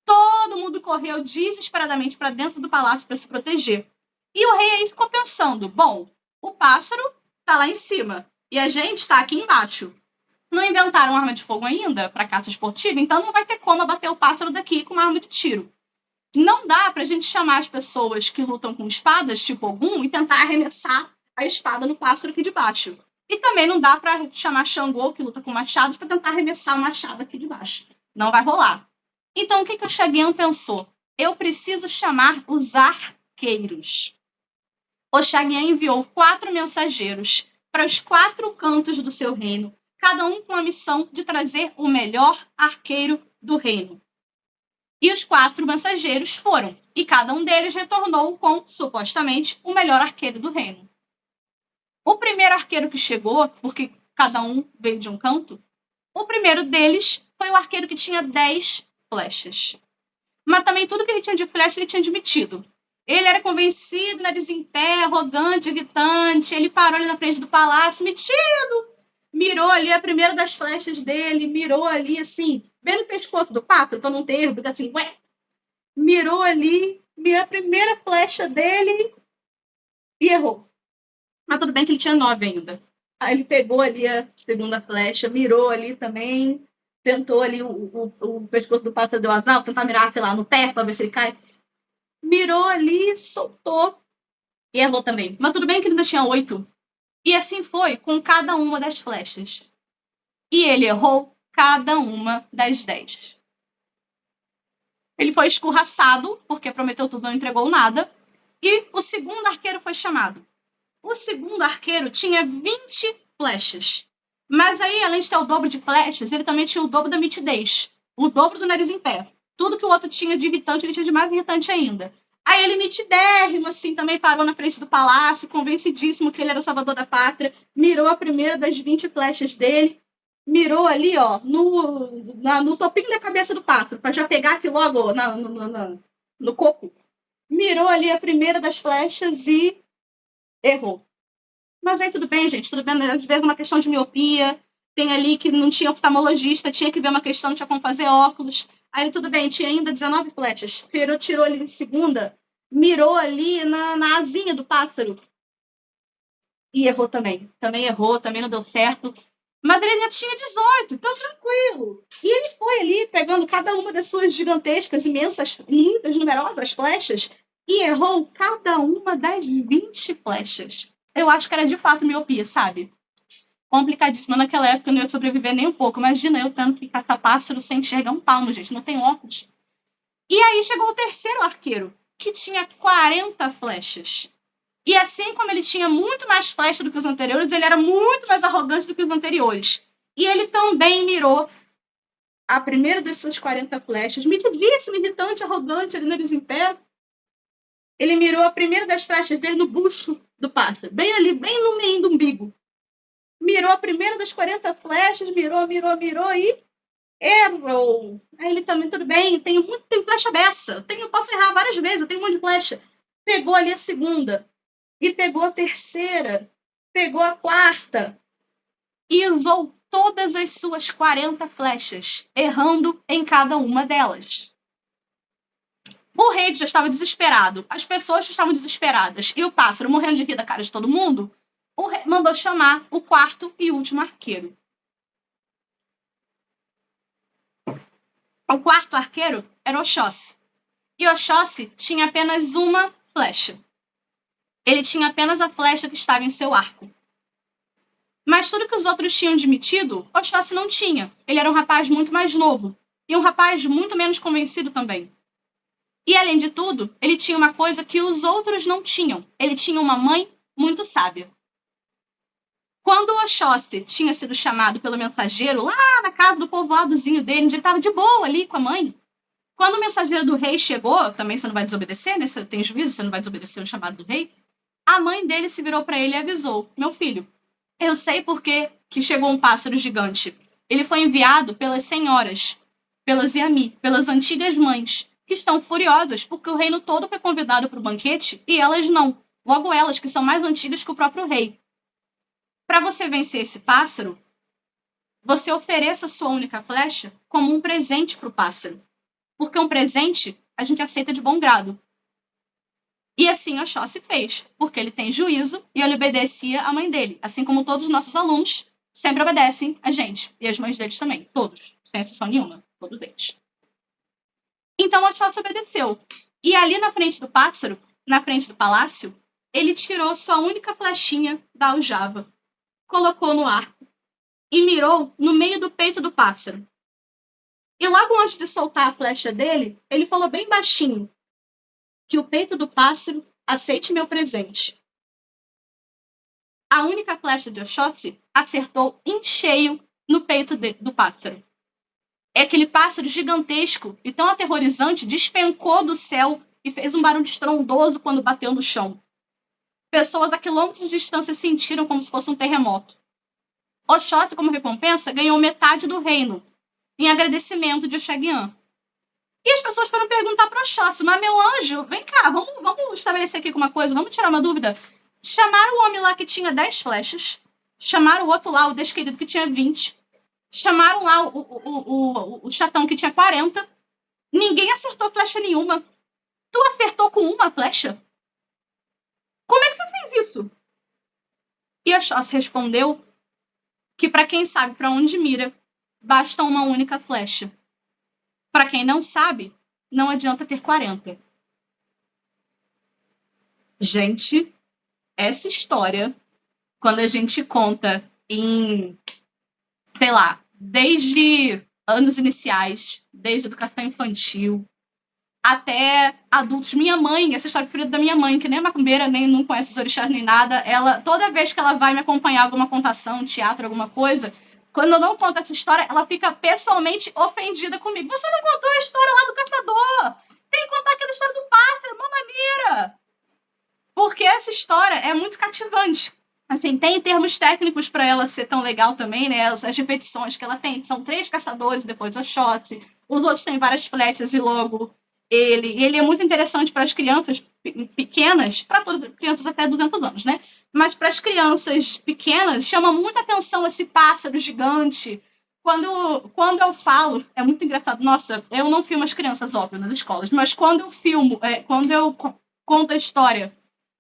Todo mundo correu desesperadamente para dentro do palácio para se proteger. E o rei aí ficou pensando, bom, o pássaro está lá em cima e a gente está aqui embaixo. Não inventaram arma de fogo ainda para caça esportiva, então não vai ter como abater o pássaro daqui com uma arma de tiro. Não dá pra gente chamar as pessoas que lutam com espadas, tipo Ogum, e tentar arremessar a espada no pássaro aqui de baixo. E também não dá pra chamar Xangô, que luta com machados, para tentar arremessar o machado aqui de baixo. Não vai rolar. Então o que o Oxaguian pensou? Eu preciso chamar os arqueiros. Oxaguian enviou 4 mensageiros para os 4 cantos do seu reino, cada um com a missão de trazer o melhor arqueiro do reino. E os 4 mensageiros foram, e cada um deles retornou com, supostamente, o melhor arqueiro do reino. O primeiro arqueiro que chegou, porque cada um veio de um canto, o primeiro deles foi o arqueiro que tinha 10 flechas. Mas também tudo que ele tinha de flecha, ele tinha admitido. Ele era convencido, nariz em pé, arrogante, irritante. Ele parou ali na frente do palácio, metido. Mirou ali a primeira das flechas dele, mirou ali, assim, bem no pescoço do pássaro, pra não ter erro, porque assim, ué. Mirou ali, mirou a primeira flecha dele e errou. Mas tudo bem que ele tinha 9 ainda. Aí ele pegou ali a segunda flecha, mirou ali também, tentou ali o pescoço do pássaro deu azar, tentar mirar, sei lá, no pé pra ver se ele cai. Mirou ali, soltou e errou também. Mas tudo bem que ele ainda tinha 8. E assim foi com cada uma das flechas. E ele errou cada uma das 10. Ele foi escorraçado, porque prometeu tudo, não entregou nada. E o segundo arqueiro foi chamado. O segundo arqueiro tinha 20 flechas. Mas aí, além de ter o dobro de flechas, ele também tinha o dobro da mitidez. O dobro do nariz em pé. Tudo que o outro tinha de irritante, ele tinha de mais irritante ainda. Aí ele, mitidérrimo, assim, também parou na frente do palácio, convencidíssimo que ele era o salvador da pátria, mirou a primeira das 20 flechas dele, mirou ali, ó, no topinho da cabeça do pássaro, pra já pegar aqui logo no coco. Mirou ali a primeira das flechas e errou. Mas aí tudo bem, gente, tudo bem, às vezes é uma questão de miopia, tem ali que não tinha oftalmologista, tinha que ver uma questão, não tinha como fazer óculos. Aí tudo bem, tinha ainda 19 flechas. Tirou ali em segunda, mirou ali na asinha do pássaro. E errou também. Também errou, também não deu certo. Mas ele ainda tinha 18, então tranquilo. E ele foi ali pegando cada uma das suas gigantescas, imensas, muitas, numerosas flechas e errou cada uma das 20 flechas. Eu acho que era de fato miopia, sabe? Complicadíssima. Naquela época eu não ia sobreviver nem um pouco. Imagina eu tendo que caçar pássaro sem enxergar um palmo, gente. Não tem óculos. E aí chegou o terceiro arqueiro, que tinha 40 flechas. E assim como ele tinha muito mais flechas do que os anteriores, ele era muito mais arrogante do que os anteriores. E ele também mirou a primeira das suas 40 flechas, mitidíssimo, irritante, arrogante, ali nariz em pé. Ele mirou a primeira das flechas dele no bucho do pássaro, bem ali, bem no meio do umbigo. Mirou a primeira das 40 flechas, mirou e errou. Aí ele também, tudo bem, tem flecha beça, posso errar várias vezes, eu tenho um monte de flecha. Pegou ali a segunda, e pegou a terceira, pegou a quarta, e usou todas as suas 40 flechas, errando em cada uma delas. O rei já estava desesperado, as pessoas já estavam desesperadas, e o pássaro morrendo de rir da cara de todo mundo, o rei mandou chamar o quarto e último arqueiro. O quarto arqueiro era Oxóssi. E Oxóssi tinha apenas uma flecha. Ele tinha apenas a flecha que estava em seu arco. Mas tudo que os outros tinham admitido, Oxóssi não tinha. Ele era um rapaz muito mais novo. E um rapaz muito menos convencido também. E, além de tudo, ele tinha uma coisa que os outros não tinham. Ele tinha uma mãe muito sábia. Quando o Oxóssi tinha sido chamado pelo mensageiro lá na casa do povoadozinho dele, onde ele estava de boa ali com a mãe, quando o mensageiro do rei chegou, também você não vai desobedecer, né? Você tem juízo, você não vai desobedecer o chamado do rei. A mãe dele se virou para ele e avisou: meu filho, eu sei por que chegou um pássaro gigante. Ele foi enviado pelas senhoras, pelas Yami, pelas antigas mães, que estão furiosas porque o reino todo foi convidado para o banquete e elas não. Logo elas, que são mais antigas que o próprio rei. Para você vencer esse pássaro, você ofereça sua única flecha como um presente para o pássaro. Porque um presente a gente aceita de bom grado. E assim Oxóssi fez, porque ele tem juízo e ele obedecia à mãe dele, assim como todos os nossos alunos sempre obedecem a gente, e as mães deles também, todos, sem exceção nenhuma, todos eles. Então Oxóssi obedeceu. E ali na frente do pássaro, na frente do palácio, ele tirou sua única flechinha da aljava, colocou no arco e mirou no meio do peito do pássaro. E logo antes de soltar a flecha dele, ele falou bem baixinho: que o peito do pássaro aceite meu presente. A única flecha de Oxóssi acertou em cheio no peito do pássaro. É aquele pássaro gigantesco e tão aterrorizante despencou do céu e fez um barulho estrondoso quando bateu no chão. Pessoas a quilômetros de distância sentiram como se fosse um terremoto. Oxóssi, como recompensa, ganhou metade do reino, em agradecimento de Oxaguian. E as pessoas foram perguntar pro Oxóssi, mas meu anjo, vem cá, vamos estabelecer aqui uma coisa, vamos tirar uma dúvida. Chamaram o homem lá que tinha 10 flechas, chamaram o outro lá, o desquerido, que tinha 20, chamaram lá o chatão que tinha 40, ninguém acertou flecha nenhuma. Tu acertou com uma flecha? Como é que você fez isso? E Oxóssi respondeu que para quem sabe para onde mira, basta uma única flecha. Para quem não sabe, não adianta ter 40. Gente, essa história, quando a gente conta em, sei lá, desde anos iniciais, desde educação infantil, até adultos. Minha mãe, essa história preferida da minha mãe, que nem é macumbeira, nem não conhece os orixás nem nada, ela, toda vez que ela vai me acompanhar alguma contação, teatro, alguma coisa, quando eu não conto essa história, ela fica pessoalmente ofendida comigo. Você não contou a história lá do caçador! Tem que contar aquela história do pássaro, uma maneira! Porque essa história é muito cativante. Assim, tem termos técnicos para ela ser tão legal também, né? As repetições que ela tem. São 3 caçadores, depois o Oxóssi. Os outros têm várias flechas e logo ele é muito interessante para as crianças pequenas, para todas as crianças até 200 anos, né? Mas para as crianças pequenas, chama muita atenção esse pássaro gigante. Quando eu falo, é muito engraçado. Nossa, eu não filmo as crianças, óbvio, nas escolas, mas quando eu filmo, quando eu conto a história,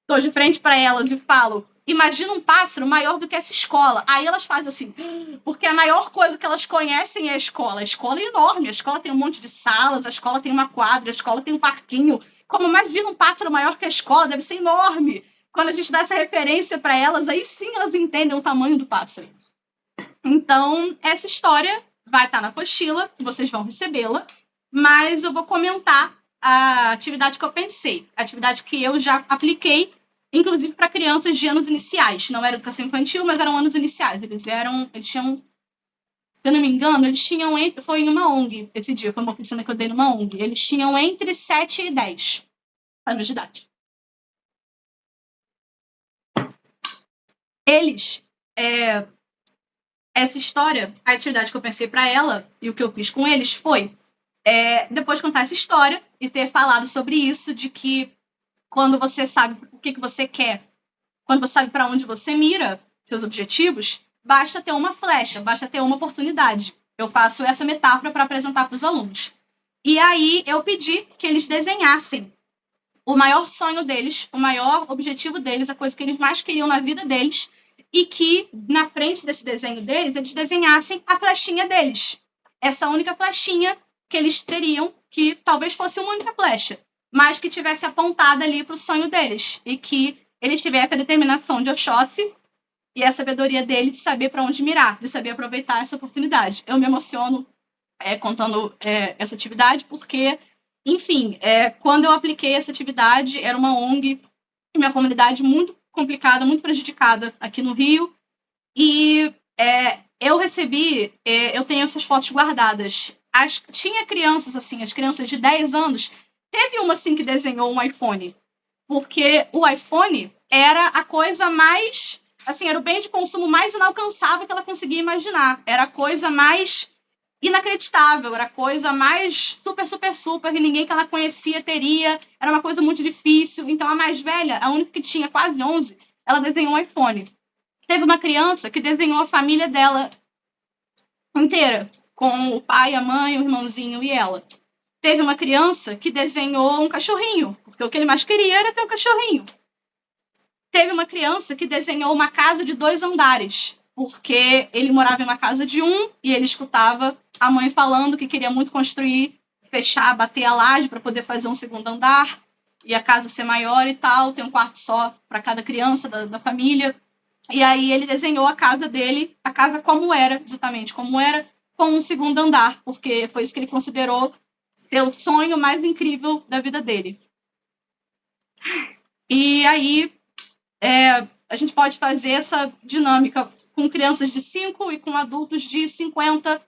tô de frente para elas e falo, imagina um pássaro maior do que essa escola. Aí elas fazem assim, porque a maior coisa que elas conhecem é a escola. A escola é enorme, a escola tem um monte de salas, a escola tem uma quadra, a escola tem um parquinho. Como imagina um pássaro maior que a escola, deve ser enorme. Quando a gente dá essa referência para elas, aí sim elas entendem o tamanho do pássaro. Então, essa história vai estar na apostila, vocês vão recebê-la, mas eu vou comentar a atividade que eu pensei, a atividade que eu já apliquei, inclusive para crianças de anos iniciais. Não era educação infantil, mas eram anos iniciais. Eles tinham, se eu não me engano, foi em uma ONG esse dia, foi uma oficina que eu dei numa ONG. Eles tinham entre 7 e 10 anos de idade. Eles, essa história, a atividade que eu pensei para ela e o que eu fiz com eles foi depois contar essa história e ter falado sobre isso, de que quando você sabe o que você quer, quando você sabe para onde você mira, seus objetivos, basta ter uma flecha, basta ter uma oportunidade. Eu faço essa metáfora para apresentar para os alunos. E aí eu pedi que eles desenhassem o maior sonho deles, o maior objetivo deles, a coisa que eles mais queriam na vida deles, e que na frente desse desenho deles, eles desenhassem a flechinha deles. Essa única flechinha que eles teriam, que talvez fosse uma única flecha, mas que tivesse apontada ali para o sonho deles, e que eles tivessem a determinação de Oxóssi e a sabedoria dele de saber para onde mirar, de saber aproveitar essa oportunidade. Eu me emociono contando essa atividade, porque, enfim, quando eu apliquei essa atividade, era uma ONG, minha comunidade muito complicada, muito prejudicada aqui no Rio, e eu recebi, eu tenho essas fotos guardadas. Tinha crianças, assim, as crianças de 10 anos, teve uma, assim, que desenhou um iPhone, porque o iPhone era a coisa mais, assim, era o bem de consumo mais inalcançável que ela conseguia imaginar. Era a coisa mais inacreditável, era a coisa mais super, super, super, que ninguém que ela conhecia teria. Era uma coisa muito difícil. Então, a mais velha, a única que tinha quase 11, ela desenhou um iPhone. Teve uma criança que desenhou a família dela inteira, com o pai, a mãe, o irmãozinho e ela. Teve uma criança que desenhou um cachorrinho, porque o que ele mais queria era ter um cachorrinho. Teve uma criança que desenhou uma casa de 2 andares, porque ele morava em uma casa de 1 e ele escutava a mãe falando que queria muito construir, fechar, bater a laje para poder fazer um 2º andar e a casa ser maior e tal, ter um quarto só para cada criança da família. E aí ele desenhou a casa dele, a casa como era, exatamente como era, com um 2º andar, porque foi isso que ele considerou ser o sonho mais incrível da vida dele. E aí a gente pode fazer essa dinâmica com crianças de 5 e com adultos de 50,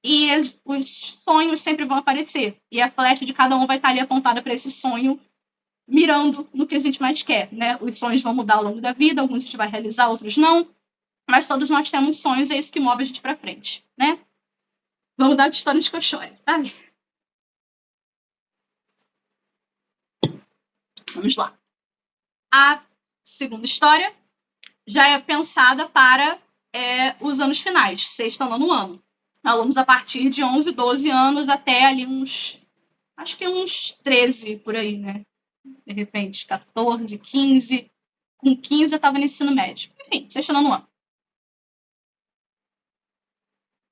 e os sonhos sempre vão aparecer. E a flecha de cada um vai estar ali apontada para esse sonho, mirando no que a gente mais quer, né? Os sonhos vão mudar ao longo da vida, alguns a gente vai realizar, outros não, mas todos nós temos sonhos, é isso que move a gente para frente, né? Vamos dar de história de colchões. Ai. Vamos lá. A segunda história já é pensada para os anos finais, sexto ao nono ano. Alunos a partir de 11, 12 anos até ali acho que uns 13 por aí, né? De repente, 14, 15. Com 15 eu estava no ensino médio. Enfim, sexto ao nono ano.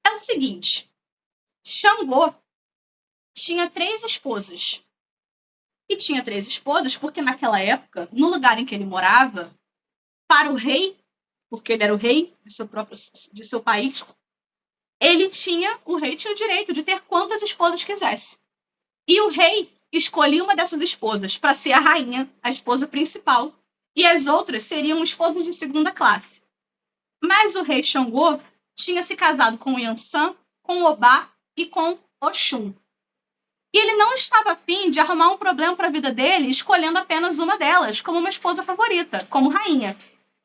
É o seguinte, Xangô tinha 3 esposas. E tinha 3 esposas porque naquela época, no lugar em que ele morava, para o rei, porque ele era o rei de seu país, o rei tinha o direito de ter quantas esposas quisesse. E o rei escolhia uma dessas esposas para ser a rainha, a esposa principal, e as outras seriam esposas de segunda classe. Mas o rei Xangô tinha se casado com Yansan, com Obá e com Oxum. E ele não estava afim de arrumar um problema para a vida dele escolhendo apenas uma delas como uma esposa favorita, como rainha.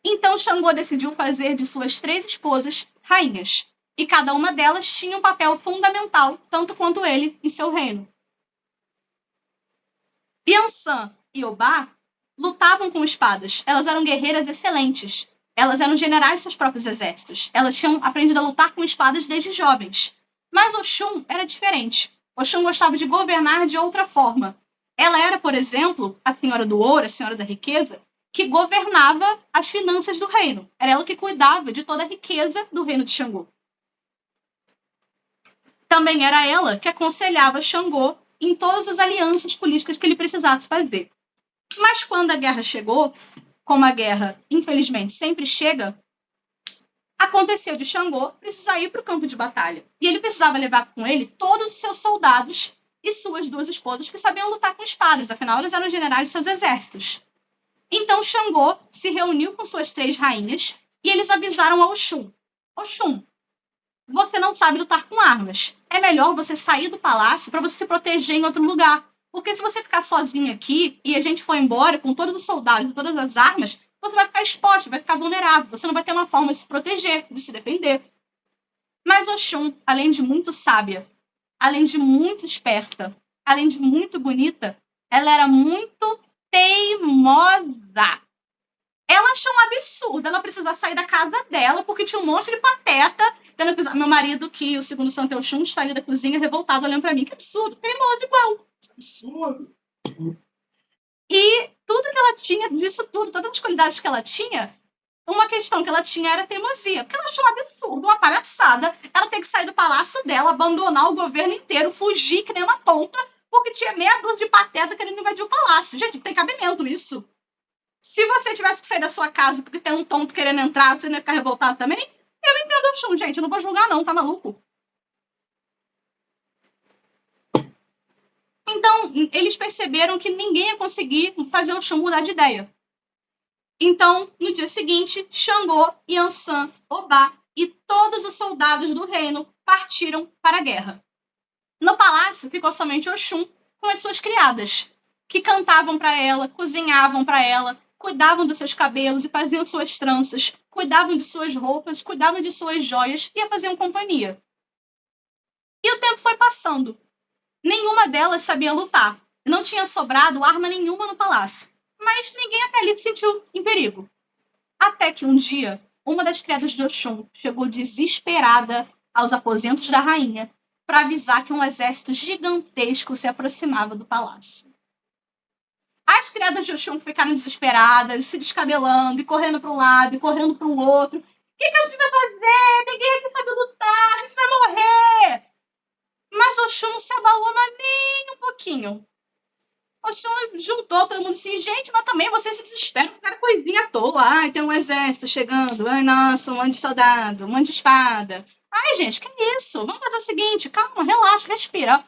Então Xangô decidiu fazer de suas 3 esposas rainhas. E cada uma delas tinha um papel fundamental, tanto quanto ele, em seu reino. Yansan e Obá lutavam com espadas. Elas eram guerreiras excelentes. Elas eram generais de seus próprios exércitos. Elas tinham aprendido a lutar com espadas desde jovens. Mas Oxum era diferente. Oxum gostava de governar de outra forma. Ela era, por exemplo, a senhora do ouro, a senhora da riqueza, que governava as finanças do reino. Era ela que cuidava de toda a riqueza do reino de Xangô. Também era ela que aconselhava Xangô em todas as alianças políticas que ele precisasse fazer. Mas quando a guerra chegou, como a guerra, infelizmente, sempre chega, aconteceu de Xangô precisar ir para o campo de batalha. E ele precisava levar com ele todos os seus soldados e suas 2 esposas que sabiam lutar com espadas, afinal, eles eram generais de seus exércitos. Então Xangô se reuniu com suas 3 rainhas e eles avisaram a Oxum. Oxum, você não sabe lutar com armas. É melhor você sair do palácio para você se proteger em outro lugar. Porque se você ficar sozinha aqui e a gente for embora com todos os soldados e todas as armas, você vai ficar exposta, vai ficar vulnerável. Você não vai ter uma forma de se proteger, de se defender. Mas Oxum, além de muito sábia, além de muito esperta, além de muito bonita, ela era muito teimosa. Ela achou um absurdo ela precisar sair da casa dela porque tinha um monte de pateta. Meu marido, que o segundo santo é Oxum, está ali da cozinha revoltado olhando pra mim. Que absurdo, teimosa igual. Absurdo. E tudo que ela tinha, disso tudo, todas as qualidades que ela tinha, uma questão que ela tinha era teimosia. Porque ela achou um absurdo, uma palhaçada, ela ter que sair do palácio dela, abandonar o governo inteiro, fugir que nem uma tonta, porque tinha meia dúzia de pateta querendo invadir o palácio. Gente, não tem cabimento isso. Se você tivesse que sair da sua casa porque tem um tonto querendo entrar, você não ia ficar revoltado também? Eu entendo o Oxum, gente. Eu não vou julgar, não. Tá maluco? Então, eles perceberam que ninguém ia conseguir fazer o Oxum mudar de ideia. Então, no dia seguinte, Xangô, Yansan, Obá e todos os soldados do reino partiram para a guerra. No palácio ficou somente Oxum com as suas criadas, que cantavam para ela, cozinhavam para ela, cuidavam dos seus cabelos e faziam suas tranças, cuidavam de suas roupas, cuidavam de suas joias e a faziam companhia. E o tempo foi passando. Nenhuma delas sabia lutar. Não tinha sobrado arma nenhuma no palácio. Mas ninguém até ali se sentiu em perigo. Até que um dia, uma das criadas de Oxum chegou desesperada aos aposentos da rainha para avisar que um exército gigantesco se aproximava do palácio. As criadas de Oxum ficaram desesperadas, se descabelando, e correndo para um lado, e correndo para o outro. O que a gente vai fazer? Ninguém aqui sabe lutar, a gente vai morrer! Mas Oxum não se abalou mas nem um pouquinho. Oxum juntou todo mundo assim, gente, mas também você se desespera com cada coisinha à toa. Ai, tem um exército chegando, ai, nossa, um monte de soldado, um monte de espada. Ai, gente, que isso? Vamos fazer o seguinte, calma, relaxa, respira.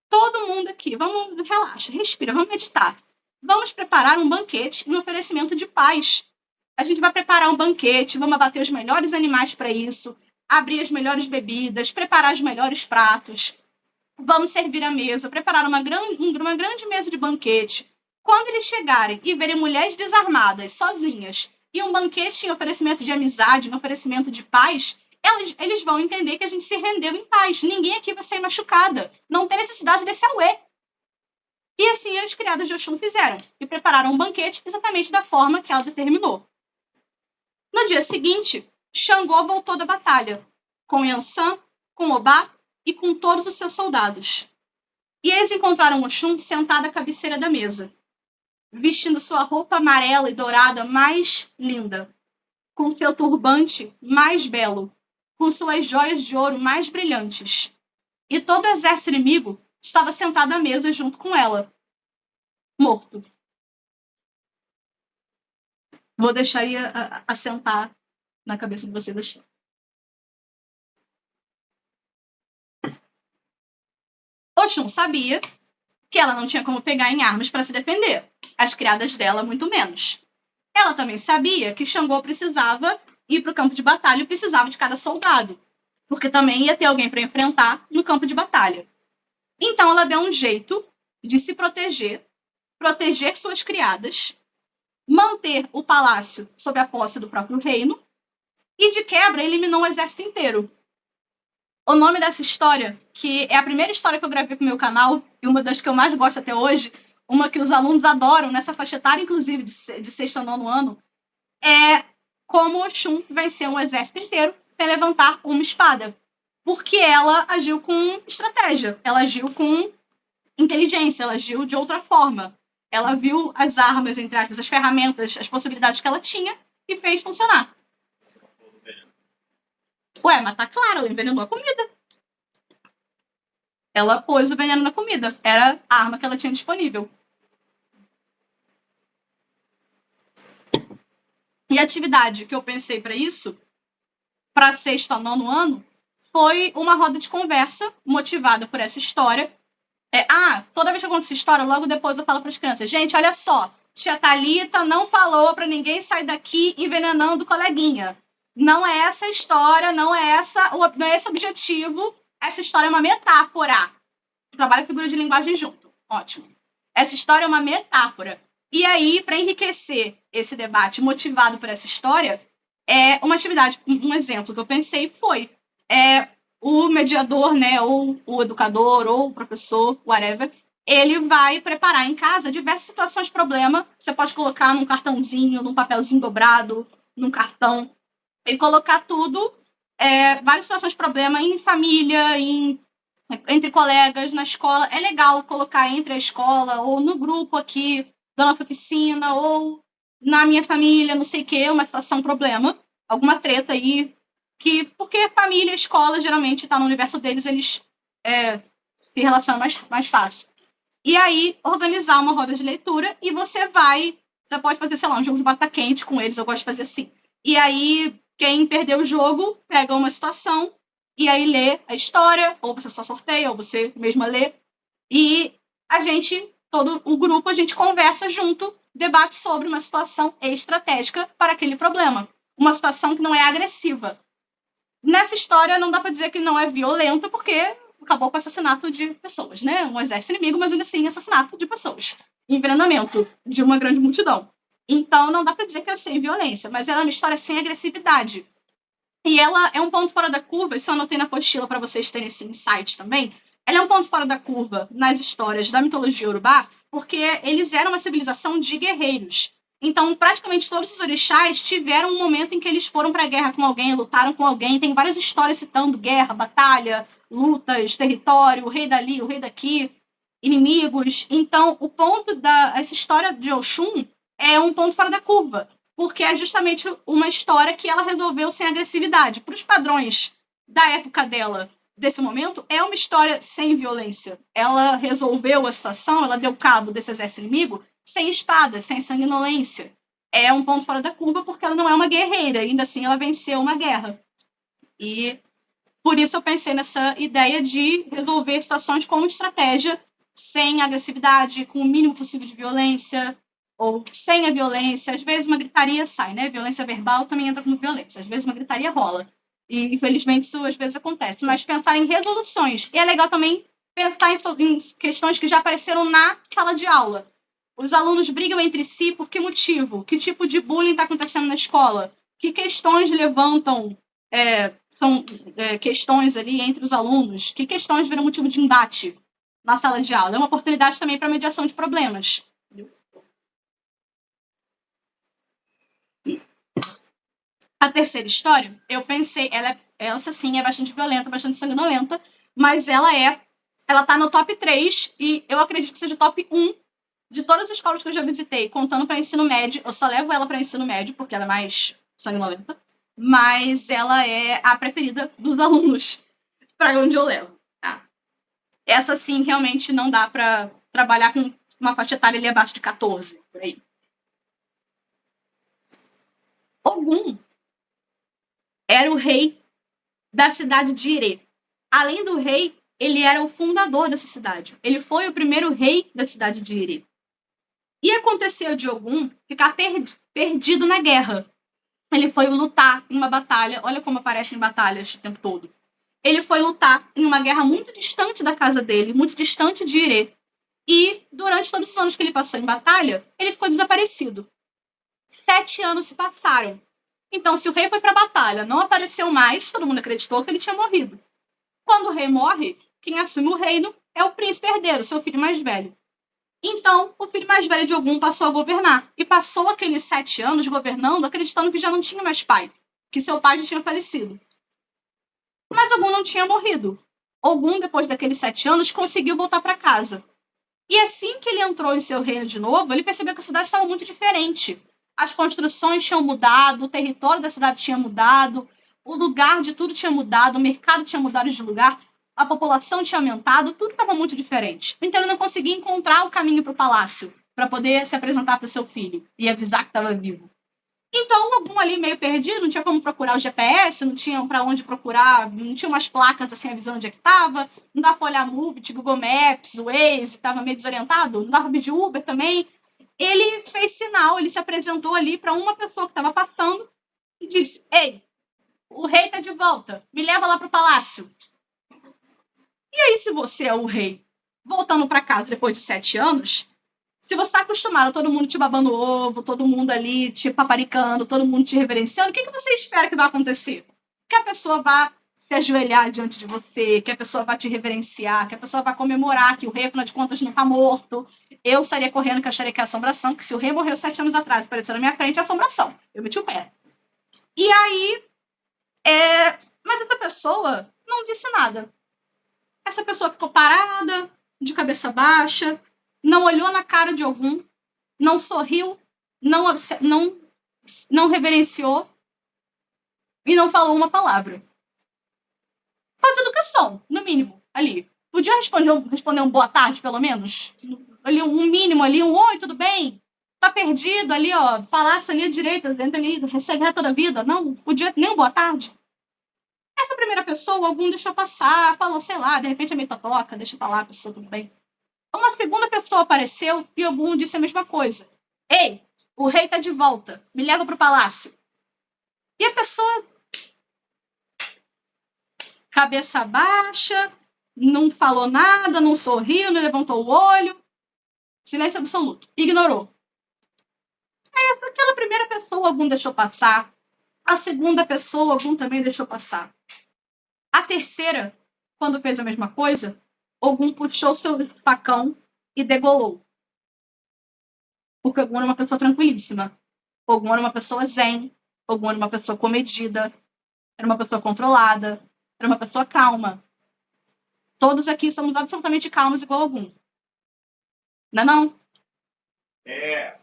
Todo mundo aqui, vamos, relaxa, respira, vamos meditar. Vamos preparar um banquete em oferecimento de paz. A gente vai preparar um banquete, vamos abater os melhores animais para isso, abrir as melhores bebidas, preparar os melhores pratos. Vamos servir a mesa, preparar uma grande mesa de banquete. Quando eles chegarem e verem mulheres desarmadas, sozinhas, e um banquete em oferecimento de amizade, em oferecimento de paz, eles vão entender que a gente se rendeu em paz. Ninguém aqui vai ser machucada. Não tem necessidade desse auê. E assim as criadas de Oxum fizeram, e prepararam um banquete exatamente da forma que ela determinou. No dia seguinte, Xangô voltou da batalha, com Yansan, com Obá e com todos os seus soldados. E eles encontraram Oxum sentada à cabeceira da mesa, vestindo sua roupa amarela e dourada mais linda, com seu turbante mais belo, com suas joias de ouro mais brilhantes. E todo o exército inimigo estava sentado à mesa junto com ela, morto. Vou deixar aí assentar na cabeça de vocês assim. Oxum sabia que ela não tinha como pegar em armas para se defender. As criadas dela, muito menos. Ela também sabia que Xangô precisava ir para o campo de batalha e precisava de cada soldado, porque também ia ter alguém para enfrentar no campo de batalha. Então ela deu um jeito de se proteger suas criadas, manter o palácio sob a posse do próprio reino e, de quebra, eliminou o exército inteiro. O nome dessa história, que é a primeira história que eu gravei pro meu canal e uma das que eu mais gosto até hoje, uma que os alunos adoram, nessa faixa etária, inclusive, de sexto a nono ano, é como Oxum venceu um exército inteiro sem levantar uma espada. Porque ela agiu com estratégia, ela agiu com inteligência, ela agiu de outra forma. Ela viu as armas, entre aspas, as ferramentas, as possibilidades que ela tinha e fez funcionar. Ué, mas tá claro, ela envenenou a comida. Ela pôs o veneno na comida. Era a arma que ela tinha disponível. E a atividade que eu pensei para isso, para sexto a nono ano, foi uma roda de conversa motivada por essa história. Toda vez que eu conto essa história, logo depois eu falo para as crianças: gente, olha só, tia Thalita não falou para ninguém sair daqui envenenando o coleguinha. Não é essa a história, não é esse o objetivo. Essa história é uma metáfora. Trabalha a figura de linguagem junto. Ótimo. Essa história é uma metáfora. E aí, para enriquecer esse debate motivado por essa história, uma atividade, um exemplo que eu pensei foi o mediador, né, ou o educador, ou o professor, whatever, ele vai preparar em casa diversas situações de problema. Você pode colocar num cartãozinho, num papelzinho dobrado, num cartão, e colocar tudo, várias situações de problema em família, entre colegas, na escola. É legal colocar entre a escola, ou no grupo aqui da nossa oficina, ou na minha família, não sei o quê, uma situação, um problema, alguma treta aí, porque família e escola, geralmente, tá no universo deles, eles se relacionam mais fácil. E aí, organizar uma roda de leitura e você pode fazer, sei lá, um jogo de batata quente com eles, eu gosto de fazer assim. E aí, quem perdeu o jogo, pega uma situação e aí lê a história, ou você só sorteia, ou você mesma lê. E a gente, todo o grupo, a gente conversa junto, debate sobre uma situação estratégica para aquele problema. Uma situação que não é agressiva. Nessa história, não dá para dizer que não é violenta, porque acabou com o assassinato de pessoas, né? Um exército inimigo, mas ainda assim, assassinato de pessoas. Envenenamento de uma grande multidão. Então, não dá para dizer que é sem violência, mas ela é uma história sem agressividade. E ela é um ponto fora da curva, isso eu anotei na apostila para vocês terem esse insight também. Ela é um ponto fora da curva nas histórias da mitologia urubá, porque eles eram uma civilização de guerreiros. Então, praticamente todos os orixás tiveram um momento em que eles foram para a guerra com alguém, lutaram com alguém. Tem várias histórias citando guerra, batalha, lutas, território, o rei dali, o rei daqui, inimigos. Então, essa história de Oxum é um ponto fora da curva, porque é justamente uma história que ela resolveu sem agressividade. Para os padrões da época dela, desse momento, é uma história sem violência. Ela resolveu a situação, ela deu cabo desse exército inimigo sem espada, sem sanguinolência. É um ponto fora da curva porque ela não é uma guerreira, ainda assim ela venceu uma guerra. E por isso eu pensei nessa ideia de resolver situações com estratégia, sem agressividade, com o mínimo possível de violência, ou sem a violência. Às vezes uma gritaria sai, né? Violência verbal também entra como violência. Às vezes uma gritaria rola. E, infelizmente, isso às vezes acontece. Mas pensar em resoluções. E é legal também pensar em questões que já apareceram na sala de aula. Os alunos brigam entre si por que motivo? Que tipo de bullying está acontecendo na escola? Que questões levantam, são questões ali entre os alunos? Que questões viram motivo de embate? na sala de aula. É uma oportunidade também para mediação de problemas. A terceira história, eu pensei, essa sim é bastante violenta, bastante sanguinolenta, mas ela tá no top 3 e eu acredito que seja top 1 de todas as escolas que eu já visitei, contando para ensino médio. Eu só levo ela para ensino médio porque ela é mais sanguinolenta, mas ela é a preferida dos alunos para onde eu levo, tá? Essa sim realmente não dá para trabalhar com uma faixa etária ali abaixo de 14, por aí. Ogum era o rei da cidade de Ire. Além do rei, ele era o fundador dessa cidade. Ele foi o primeiro rei da cidade de Ire. E aconteceu de Ogum ficar perdido na guerra. Ele foi lutar em uma batalha. Olha como aparecem batalhas o tempo todo. Ele foi lutar em uma guerra muito distante da casa dele, muito distante de Ire. E durante todos os anos que ele passou em batalha, ele ficou desaparecido. 7 anos se passaram. Então, se o rei foi para a batalha, não apareceu mais, todo mundo acreditou que ele tinha morrido. Quando o rei morre, quem assume o reino é o príncipe herdeiro, seu filho mais velho. Então, o filho mais velho de Ogum passou a governar. E passou aqueles 7 anos governando, acreditando que já não tinha mais pai, que seu pai já tinha falecido. Mas Ogum não tinha morrido. Ogum, depois daqueles 7 anos, conseguiu voltar para casa. E assim que ele entrou em seu reino de novo, ele percebeu que a cidade estava muito diferente. As construções tinham mudado, o território da cidade tinha mudado, o lugar de tudo tinha mudado, o mercado tinha mudado de lugar, a população tinha aumentado, tudo estava muito diferente. Então ele não conseguia encontrar o caminho para o palácio, para poder se apresentar para o seu filho e avisar que estava vivo. Então, algum ali meio perdido, não tinha como procurar o GPS, não tinha para onde procurar, não tinha umas placas assim avisando onde é que estava, não dava para olhar Move, Google Maps, Waze, estava meio desorientado, não dava para pedir Uber também. Ele fez sinal, ele se apresentou ali para uma pessoa que estava passando e disse: "Ei, o rei está de volta, me leva lá para o palácio." E aí, se você é o rei voltando para casa depois de 7 anos, se você está acostumado a todo mundo te babando ovo, todo mundo ali te paparicando, todo mundo te reverenciando, o que você espera que vai acontecer? Que a pessoa vá se ajoelhar diante de você, que a pessoa vá te reverenciar, que a pessoa vá comemorar que o rei, afinal de contas, não está morto. Eu sairia correndo que eu acharia que é assombração, que se o rei morreu 7 anos atrás e apareceu na minha frente, é assombração. Eu meti o pé. E aí, mas essa pessoa não disse nada. Essa pessoa ficou parada, de cabeça baixa, não olhou na cara de Ogum, não sorriu, não reverenciou e não falou uma palavra. Falta educação, no mínimo, ali. Podia responder um boa tarde, pelo menos? Ali, um mínimo ali, um oi, tudo bem? Tá perdido ali, ó, palácio ali à direita, dentro ali, segue toda a vida. Não, podia nem um boa tarde. Essa primeira pessoa, Ogum deixou passar, falou, sei lá, de repente é meio totoca, deixa pra lá, a pessoa, tudo bem. Uma segunda pessoa apareceu e Ogum disse a mesma coisa. Ei, o rei tá de volta, me leva pro palácio. E a pessoa, cabeça baixa, não falou nada, não sorriu, não levantou o olho. Silêncio absoluto. Ignorou. Aquela primeira pessoa, Ogum deixou passar. A segunda pessoa, Ogum também deixou passar. A terceira, quando fez a mesma coisa, Ogum puxou seu facão e degolou. Porque Ogum era uma pessoa tranquilíssima. Ogum era uma pessoa zen. Ogum era uma pessoa comedida. Era uma pessoa controlada. Era uma pessoa calma. Todos aqui somos absolutamente calmos igual Ogum. Não é não? É.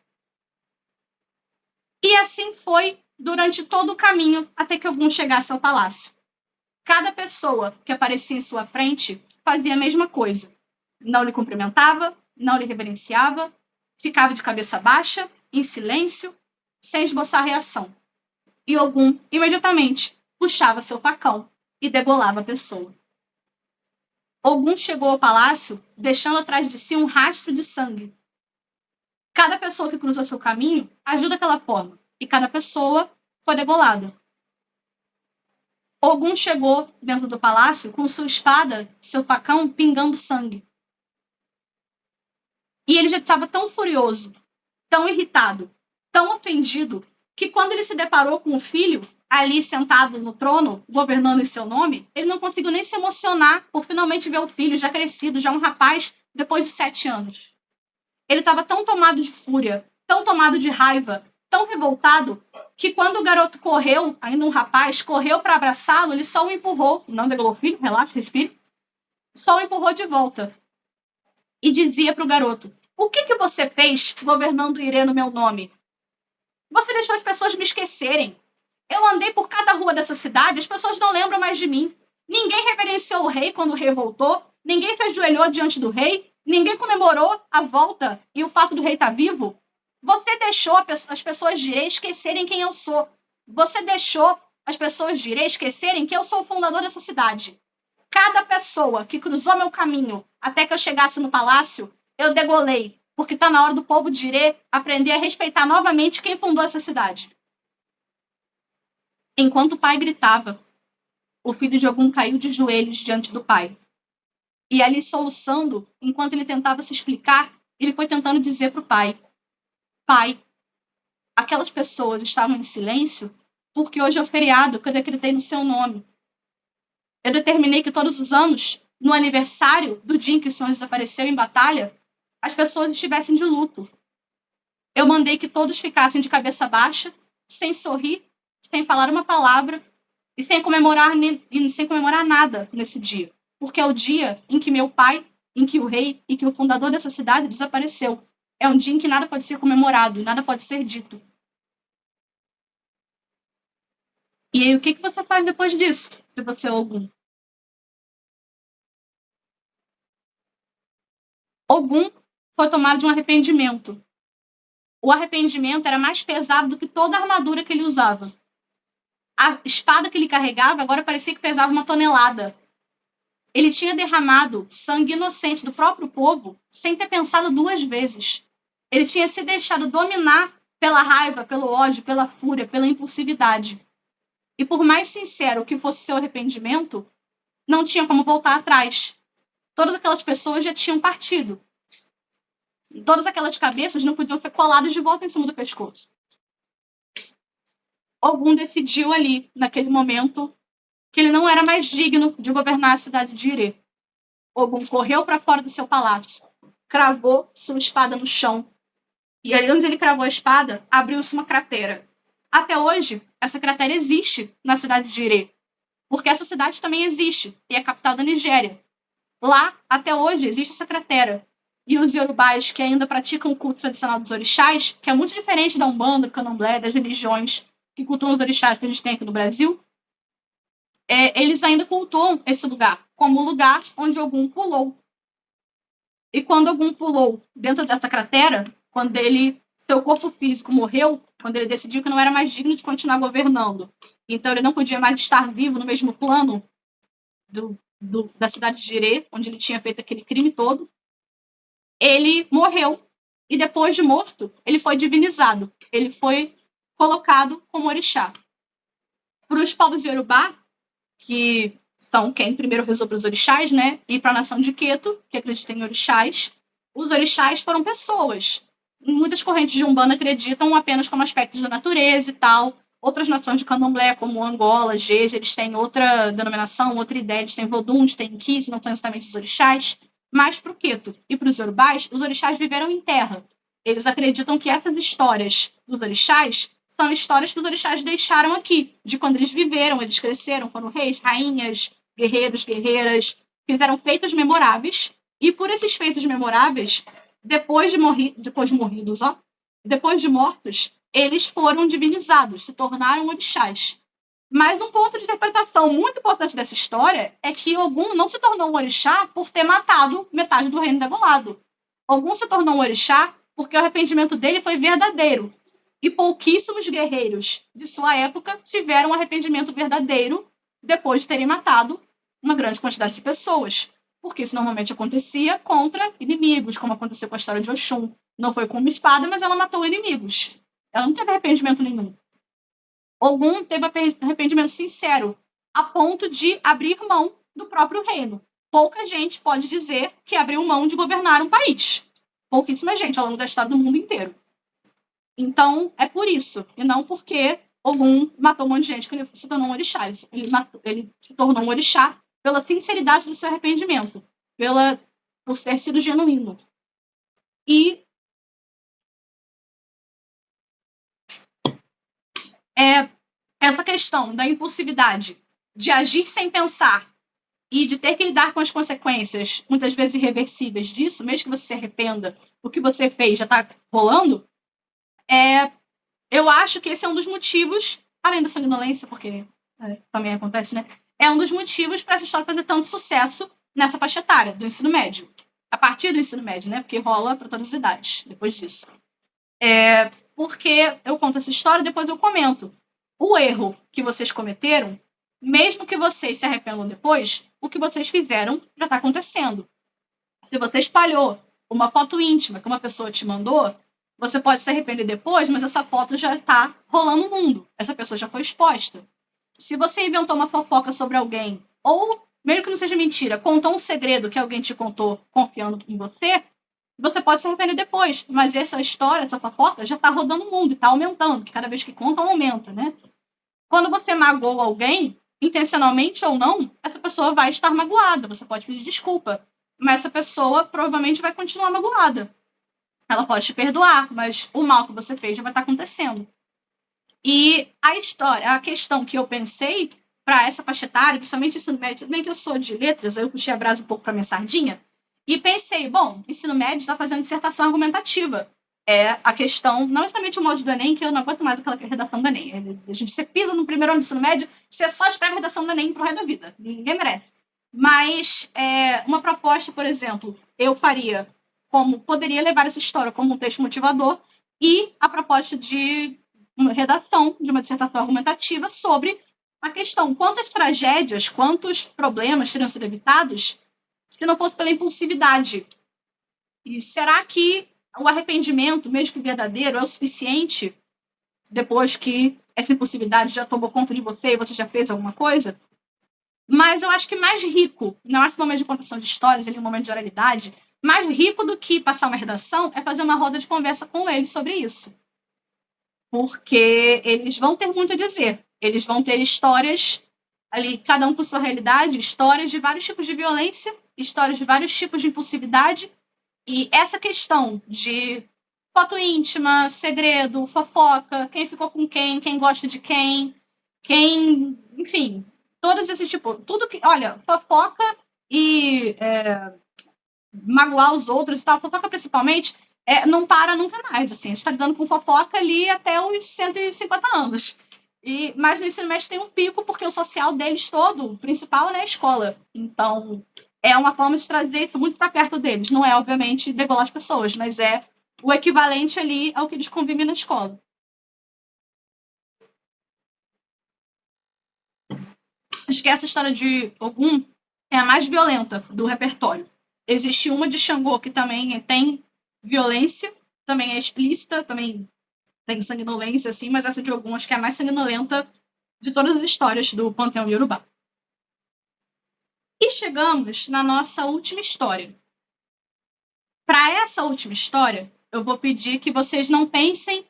E assim foi durante todo o caminho até que Ogum chegasse ao palácio. Cada pessoa que aparecia em sua frente fazia a mesma coisa. Não lhe cumprimentava, não lhe reverenciava, ficava de cabeça baixa, em silêncio, sem esboçar reação. E Ogum, imediatamente, puxava seu facão e degolava a pessoa. Ogum chegou ao palácio, deixando atrás de si um rastro de sangue. Cada pessoa que cruza seu caminho ajuda daquela forma, e cada pessoa foi degolada. Ogum chegou dentro do palácio com sua espada, seu facão, pingando sangue. E ele já estava tão furioso, tão irritado, tão ofendido, que quando ele se deparou com o filho, ali sentado no trono, governando em seu nome, ele não conseguiu nem se emocionar por finalmente ver o filho já crescido, já um rapaz, depois de 7 anos. Ele estava tão tomado de fúria, tão tomado de raiva, tão revoltado, que quando o garoto correu, ainda um rapaz, correu para abraçá-lo, ele só o empurrou, não degolou, filho, relaxa, respire, só o empurrou de volta. E dizia para o garoto: o que você fez governando Irê no meu nome? Você deixou as pessoas me esquecerem. Eu andei por cada rua dessa cidade, as pessoas não lembram mais de mim. Ninguém reverenciou o rei quando o rei voltou, ninguém se ajoelhou diante do rei, ninguém comemorou a volta e o fato do rei estar vivo. Você deixou as pessoas de Irê esquecerem quem eu sou. Você deixou as pessoas de Irê esquecerem que eu sou o fundador dessa cidade. Cada pessoa que cruzou meu caminho até que eu chegasse no palácio, eu degolei, porque está na hora do povo de Irê aprender a respeitar novamente quem fundou essa cidade. Enquanto o pai gritava, o filho de Ogum caiu de joelhos diante do pai. E ali, soluçando, enquanto ele tentava se explicar, ele foi tentando dizer para o pai: pai, aquelas pessoas estavam em silêncio porque hoje é o feriado que eu decretei no seu nome. Eu determinei que todos os anos, no aniversário do dia em que o senhor desapareceu em batalha, as pessoas estivessem de luto. Eu mandei que todos ficassem de cabeça baixa, sem sorrir, sem falar uma palavra e sem comemorar nada nesse dia. Porque é o dia em que meu pai, em que o rei e que o fundador dessa cidade desapareceu. É um dia em que nada pode ser comemorado e nada pode ser dito. E aí, o que você faz depois disso, se você é Ogum? Ogum foi tomado de um arrependimento. O arrependimento era mais pesado do que toda a armadura que ele usava. A espada que ele carregava agora parecia que pesava 1 tonelada. Ele tinha derramado sangue inocente do próprio povo sem ter pensado 2 vezes. Ele tinha se deixado dominar pela raiva, pelo ódio, pela fúria, pela impulsividade. E por mais sincero que fosse seu arrependimento, não tinha como voltar atrás. Todas aquelas pessoas já tinham partido. Todas aquelas cabeças não podiam ser coladas de volta em cima do pescoço. Ogum decidiu ali, naquele momento, que ele não era mais digno de governar a cidade de Irê. Ogum correu para fora do seu palácio, cravou sua espada no chão, e ali onde ele cravou a espada, abriu-se uma cratera. Até hoje, essa cratera existe na cidade de Irê, porque essa cidade também existe, e é a capital da Nigéria. Lá, até hoje, existe essa cratera. E os iorubás que ainda praticam o culto tradicional dos orixás, que é muito diferente da Umbanda, do Candomblé, das religiões que cultuam os orixás que a gente tem aqui no Brasil, eles ainda cultuam esse lugar como o lugar onde Ogum pulou. E quando Ogum pulou dentro dessa cratera, quando seu corpo físico morreu, quando ele decidiu que não era mais digno de continuar governando, então ele não podia mais estar vivo no mesmo plano da cidade de Irê, onde ele tinha feito aquele crime todo, ele morreu. E depois de morto, ele foi divinizado. Ele foi colocado como orixá. Para os povos iorubá, que são quem primeiro rezou para os orixás, né? E para a nação de Queto, que acredita em orixás, os orixás foram pessoas. Muitas correntes de Umbanda acreditam apenas como aspectos da natureza e tal. Outras nações de Candomblé, como Angola, Jeje, eles têm outra denominação, outra ideia. Eles têm Voduns, têm Inquis, não são exatamente os orixás. Mas para o Queto e para os iorubás, os orixás viveram em terra. Eles acreditam que essas histórias dos orixás são histórias que os orixás deixaram aqui, de quando eles viveram, eles cresceram, foram reis, rainhas, guerreiros, guerreiras, fizeram feitos memoráveis, e por esses feitos memoráveis, depois de mortos, eles foram divinizados, se tornaram orixás. Mas um ponto de interpretação muito importante dessa história é que Ogum não se tornou um orixá por ter matado metade do reino degolado. Ogum se tornou um orixá porque o arrependimento dele foi verdadeiro. E pouquíssimos guerreiros de sua época tiveram um arrependimento verdadeiro depois de terem matado uma grande quantidade de pessoas. Porque isso normalmente acontecia contra inimigos, como aconteceu com a história de Oxum. Não foi com uma espada, mas ela matou inimigos. Ela não teve arrependimento nenhum. Ogum teve arrependimento sincero, a ponto de abrir mão do próprio reino. Pouca gente pode dizer que abriu mão de governar um país. Pouquíssima gente ao longo da história do mundo inteiro. Então, é por isso, e não porque Ogum matou um monte de gente que ele se tornou um orixá. Ele se tornou um orixá pela sinceridade do seu arrependimento, por ter sido genuíno. E essa questão da impulsividade, de agir sem pensar e de ter que lidar com as consequências, muitas vezes irreversíveis disso, mesmo que você se arrependa, o que você fez já está rolando, eu acho que esse é um dos motivos, além da sanguinolência, porque também acontece, né? É um dos motivos para essa história fazer tanto sucesso nessa faixa etária do ensino médio. A partir do ensino médio, né? Porque rola para todas as idades, depois disso. Porque eu conto essa história e depois eu comento. O erro que vocês cometeram, mesmo que vocês se arrependam depois, o que vocês fizeram já está acontecendo. Se você espalhou uma foto íntima que uma pessoa te mandou, você pode se arrepender depois, mas essa foto já está rolando no mundo. Essa pessoa já foi exposta. Se você inventou uma fofoca sobre alguém, ou, mesmo que não seja mentira, contou um segredo que alguém te contou confiando em você, você pode se arrepender depois. Mas essa história, essa fofoca, já está rodando o mundo e está aumentando, porque cada vez que conta, aumenta, né? Quando você magoou alguém, intencionalmente ou não, essa pessoa vai estar magoada. Você pode pedir desculpa. Mas essa pessoa provavelmente vai continuar magoada. Ela pode te perdoar, mas o mal que você fez já vai estar acontecendo. E a questão que eu pensei para essa faixa etária, principalmente ensino médio, tudo bem que eu sou de letras, aí eu puxei a brasa um pouco para minha sardinha, e pensei, bom, ensino médio está fazendo dissertação argumentativa. A questão, não exatamente o molde do Enem, que eu não aguento mais aquela redação do Enem. Você pisa no primeiro ano do ensino médio, você só escreve a redação do Enem pro resto da vida. Ninguém merece. Mas uma proposta, por exemplo, eu faria poderia levar essa história como um texto motivador e a proposta de uma redação de uma dissertação argumentativa sobre a questão quantas tragédias, quantos problemas teriam sido evitados se não fosse pela impulsividade. E será que o arrependimento, mesmo que verdadeiro, é o suficiente depois que essa impulsividade já tomou conta de você e você já fez alguma coisa? Mas eu acho que mais rico, não acho que o momento de contação de histórias, ali um momento de oralidade, mais rico do que passar uma redação é fazer uma roda de conversa com eles sobre isso. Porque eles vão ter muito a dizer. Eles vão ter histórias ali, cada um com sua realidade, histórias de vários tipos de violência, histórias de vários tipos de impulsividade. E essa questão de foto íntima, segredo, fofoca, quem ficou com quem gosta de quem, enfim, todos esse tipo, tudo que, olha, fofoca e magoar os outros e tal, fofoca principalmente, não para nunca mais, assim, a gente tá lidando com fofoca ali até os 150 anos. Mas no ensino médio tem um pico, porque o social deles todo, o principal, é a escola. Então, é uma forma de trazer isso muito para perto deles. Não é, obviamente, degolar as pessoas, mas é o equivalente ali ao que eles convivem na escola. Acho que essa história de Ogum é a mais violenta do repertório. Existe uma de Xangô que também tem violência, também é explícita, também tem sanguinolência, assim, mas essa de Ogum acho que é a mais sanguinolenta de todas as histórias do Panteão Yorubá. E chegamos na nossa última história. Para essa última história, eu vou pedir que vocês não pensem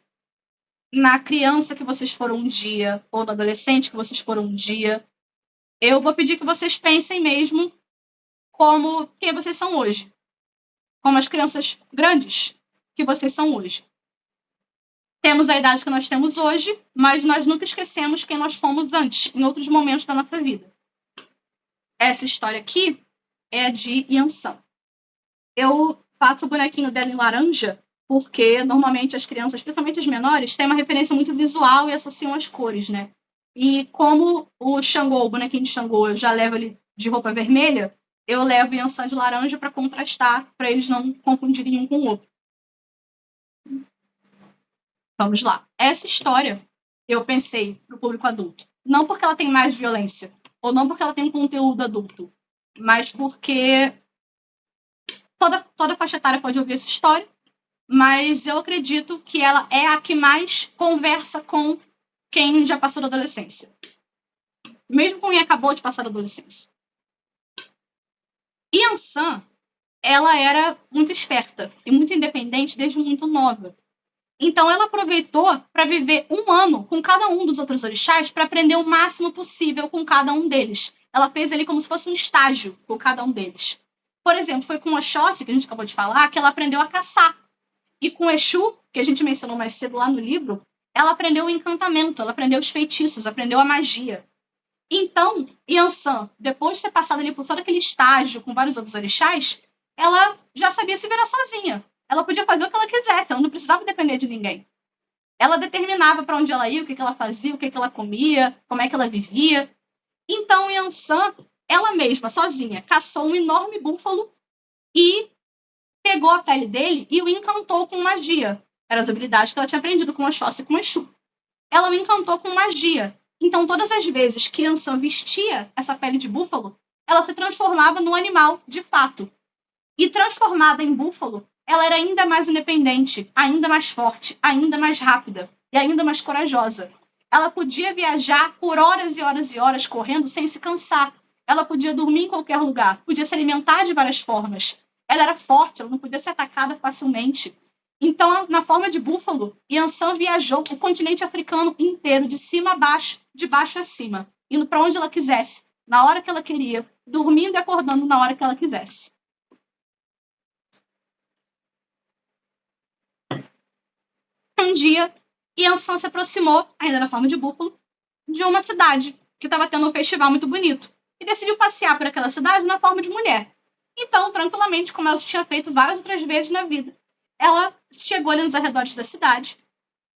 na criança que vocês foram um dia, ou no adolescente que vocês foram um dia. Eu vou pedir que vocês pensem mesmo como quem vocês são hoje. Como as crianças grandes que vocês são hoje. Temos a idade que nós temos hoje, mas nós nunca esquecemos quem nós fomos antes, em outros momentos da nossa vida. Essa história aqui é a de Yansan. Eu faço o bonequinho dela em laranja porque, normalmente, as crianças, principalmente as menores, têm uma referência muito visual e associam as cores, né? E como o Xangô, o bonequinho de Xangô, eu já levo ele de roupa vermelha, eu levo o Yansan de laranja para contrastar, para eles não confundirem um com o outro. Vamos lá. Essa história eu pensei para o público adulto. Não porque ela tem mais violência, ou não porque ela tem um conteúdo adulto, mas porque toda faixa etária pode ouvir essa história, mas eu acredito que ela é a que mais conversa com quem já passou da adolescência. Mesmo com quem acabou de passar da adolescência. Yansan, ela era muito esperta e muito independente desde muito nova. Então ela aproveitou para viver 1 ano com cada um dos outros orixás para aprender o máximo possível com cada um deles. Ela fez ali como se fosse um estágio com cada um deles. Por exemplo, foi com Oxóssi, que a gente acabou de falar, que ela aprendeu a caçar. E com Exu, que a gente mencionou mais cedo lá no livro, ela aprendeu o encantamento, ela aprendeu os feitiços, aprendeu a magia. Então, Yansan, depois de ter passado ali por todo aquele estágio com vários outros orixás, ela já sabia se virar sozinha. Ela podia fazer o que ela quisesse, ela não precisava depender de ninguém. Ela determinava para onde ela ia, o que ela fazia, o que ela comia, como é que ela vivia. Então, Yansan, ela mesma, sozinha, caçou um enorme búfalo e pegou a pele dele e o encantou com magia. Eram as habilidades que ela tinha aprendido com Oxóssi e com Exu. Ela o encantou com magia. Então, todas as vezes que Yansan vestia essa pele de búfalo, ela se transformava num animal, de fato. E transformada em búfalo, ela era ainda mais independente, ainda mais forte, ainda mais rápida e ainda mais corajosa. Ela podia viajar por horas e horas e horas correndo sem se cansar. Ela podia dormir em qualquer lugar, podia se alimentar de várias formas. Ela era forte, ela não podia ser atacada facilmente. Então, na forma de búfalo, Yansan viajou o continente africano inteiro, de cima a baixo, de baixo a cima, indo para onde ela quisesse, na hora que ela queria, dormindo e acordando na hora que ela quisesse. Um dia, Yansan se aproximou, ainda na forma de búfalo, de uma cidade que estava tendo um festival muito bonito e decidiu passear por aquela cidade na forma de mulher. Então, tranquilamente, como ela tinha feito várias outras vezes na vida, ela chegou ali nos arredores da cidade,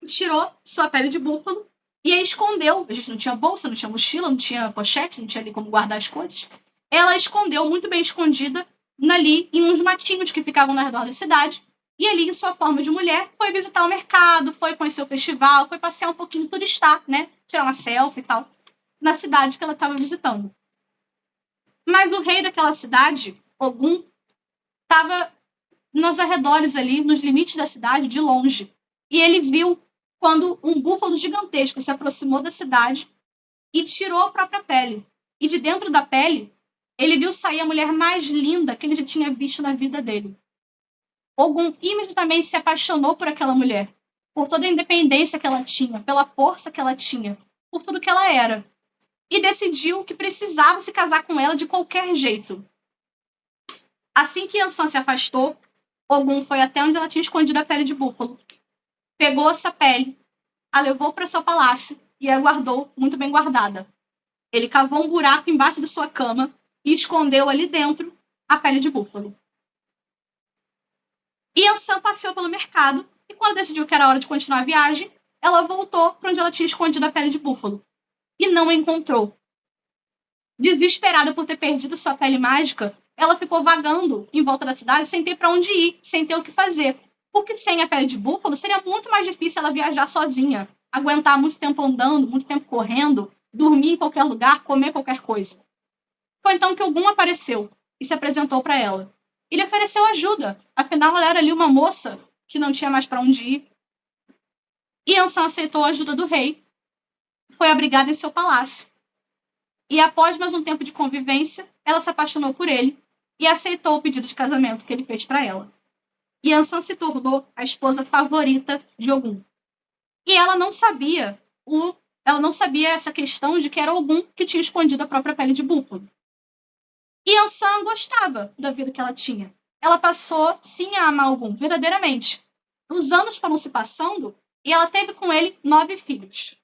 tirou sua pele de búfalo e a escondeu. A gente não tinha bolsa, não tinha mochila, não tinha pochete, não tinha ali como guardar as coisas. Ela escondeu, muito bem escondida, ali em uns matinhos que ficavam ao redor da cidade. E ali, em sua forma de mulher, foi visitar o mercado, foi conhecer o festival, foi passear um pouquinho, turistar, né? Tirar uma selfie e tal, na cidade que ela estava visitando. Mas o rei daquela cidade, Ogum, estava nos arredores ali, nos limites da cidade, de longe. E ele viu quando um búfalo gigantesco se aproximou da cidade e tirou a própria pele. E de dentro da pele, ele viu sair a mulher mais linda que ele já tinha visto na vida dele. Ogum imediatamente se apaixonou por aquela mulher, por toda a independência que ela tinha, pela força que ela tinha, por tudo que ela era. E decidiu que precisava se casar com ela de qualquer jeito. Assim que Yansan se afastou, Ogum foi até onde ela tinha escondido a pele de búfalo. Pegou essa pele, a levou para seu palácio e a guardou muito bem guardada. Ele cavou um buraco embaixo de sua cama e escondeu ali dentro a pele de búfalo. Yansan passeou pelo mercado e quando decidiu que era hora de continuar a viagem, ela voltou para onde ela tinha escondido a pele de búfalo e não a encontrou. Desesperada por ter perdido sua pele mágica, ela ficou vagando em volta da cidade sem ter para onde ir, sem ter o que fazer. Porque sem a pele de búfalo seria muito mais difícil ela viajar sozinha, aguentar muito tempo andando, muito tempo correndo, dormir em qualquer lugar, comer qualquer coisa. Foi então que Ogum apareceu e se apresentou para ela. Ele ofereceu ajuda, afinal ela era ali uma moça que não tinha mais para onde ir. E Yansan aceitou a ajuda do rei, foi abrigada em seu palácio. E após mais um tempo de convivência, ela se apaixonou por ele e aceitou o pedido de casamento que ele fez para ela. Yansan se tornou a esposa favorita de Ogum. E ela não sabia essa questão de que era Ogum que tinha escondido a própria pele de búfalo. Yansan gostava da vida que ela tinha. Ela passou, sim, a amar Ogum, verdadeiramente. Os anos foram se passando e ela teve com ele 9 filhos.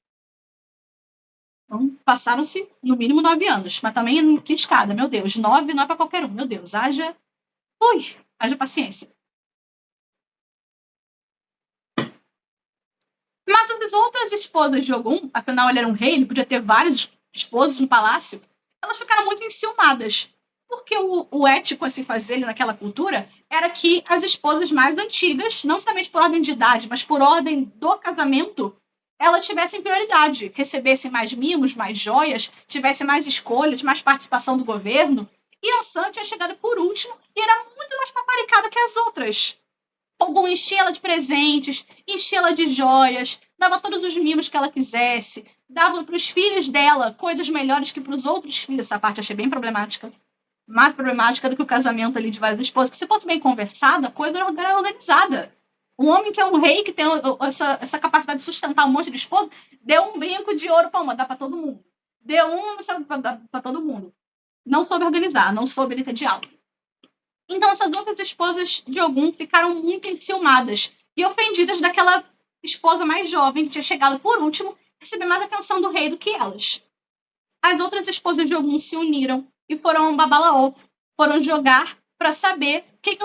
Então, passaram-se, no mínimo, 9 anos. Mas também, que escada, meu Deus. 9 não é para qualquer um, meu Deus. Haja paciência. Mas as outras esposas de Ogum, afinal ele era um rei, ele podia ter vários esposos no palácio, elas ficaram muito enciumadas. Porque o ético a se fazer ali naquela cultura era que as esposas mais antigas, não somente por ordem de idade, mas por ordem do casamento, elas tivessem prioridade, recebessem mais mimos, mais joias, tivessem mais escolhas, mais participação do governo. E Yansan tinha chegado por último e era muito mais paparicada que as outras. Ogum enchia ela de presentes, enchia ela de joias, dava todos os mimos que ela quisesse, dava para os filhos dela coisas melhores que para os outros filhos. Essa parte eu achei bem problemática. Mais problemática do que o casamento ali de várias esposas, que se fosse bem conversado, a coisa era organizada. Um homem que é um rei, que tem essa capacidade de sustentar um monte de esposa, deu um brinco de ouro pra uma, dá pra todo mundo. Deu pra todo mundo. Não soube organizar, não soube ele ter diálogo. Então essas outras esposas de Ogum ficaram muito enciumadas e ofendidas daquela esposa mais jovem que tinha chegado por último, receber mais atenção do rei do que elas. As outras esposas de Ogum se uniram e foram a Babalaô, foram jogar para saber o que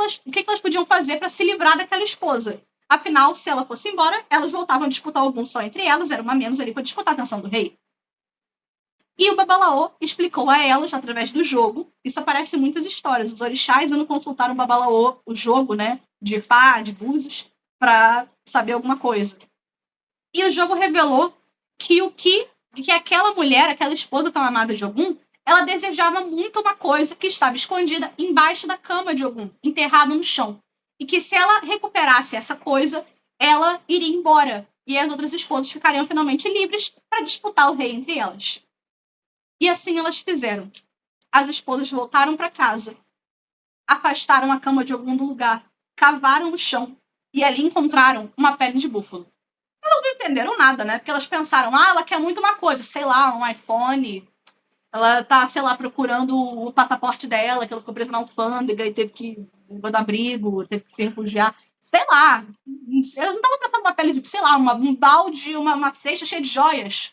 elas podiam fazer para se livrar daquela esposa. Afinal, se ela fosse embora, elas voltavam a disputar Ogum só entre elas, era uma menos ali para disputar a atenção do rei. E o Babalaô explicou a elas, através do jogo, isso aparece em muitas histórias, os orixás indo consultar o Babalaô, o jogo, né, de Fá, de Búzios, para saber alguma coisa. E o jogo revelou que aquela mulher, aquela esposa tão amada de Ogum, ela desejava muito uma coisa que estava escondida embaixo da cama de Ogum, enterrada no chão. E que se ela recuperasse essa coisa, ela iria embora. E as outras esposas ficariam finalmente livres para disputar o rei entre elas. E assim elas fizeram. As esposas voltaram para casa, afastaram a cama de Ogum do lugar, cavaram no chão e ali encontraram uma pele de búfalo. Elas não entenderam nada, né? Porque elas pensaram, ela quer muito uma coisa, sei lá, um iPhone. Ela tá, sei lá, procurando o passaporte dela, que ela ficou presa na alfândega e teve que dar abrigo, teve que se refugiar. Sei lá. Elas não estavam pensando numa pele de, sei lá, um balde, uma cesta cheia de joias.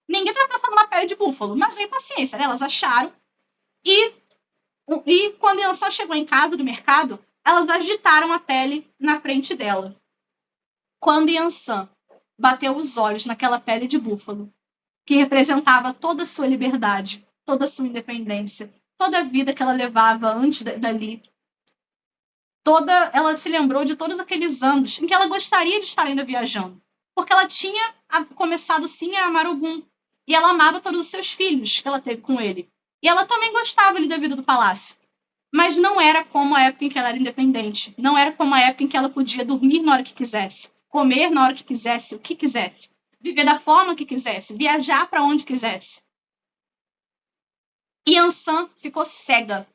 Ninguém estava pensando numa pele de búfalo. Mas aí, paciência, né? Elas acharam. E quando a Yansan chegou em casa do mercado, elas agitaram a pele na frente dela. Quando Yansan bateu os olhos naquela pele de búfalo, que representava toda a sua liberdade, toda a sua independência, toda a vida que ela levava antes dali, ela se lembrou de todos aqueles anos em que ela gostaria de estar ainda viajando, porque ela tinha começado sim a amar Ogum, e ela amava todos os seus filhos que ela teve com ele, e ela também gostava ali da vida do palácio, mas não era como a época em que ela era independente, não era como a época em que ela podia dormir na hora que quisesse, comer na hora que quisesse, o que quisesse, viver da forma que quisesse, viajar para onde quisesse. E Yansan ficou cega.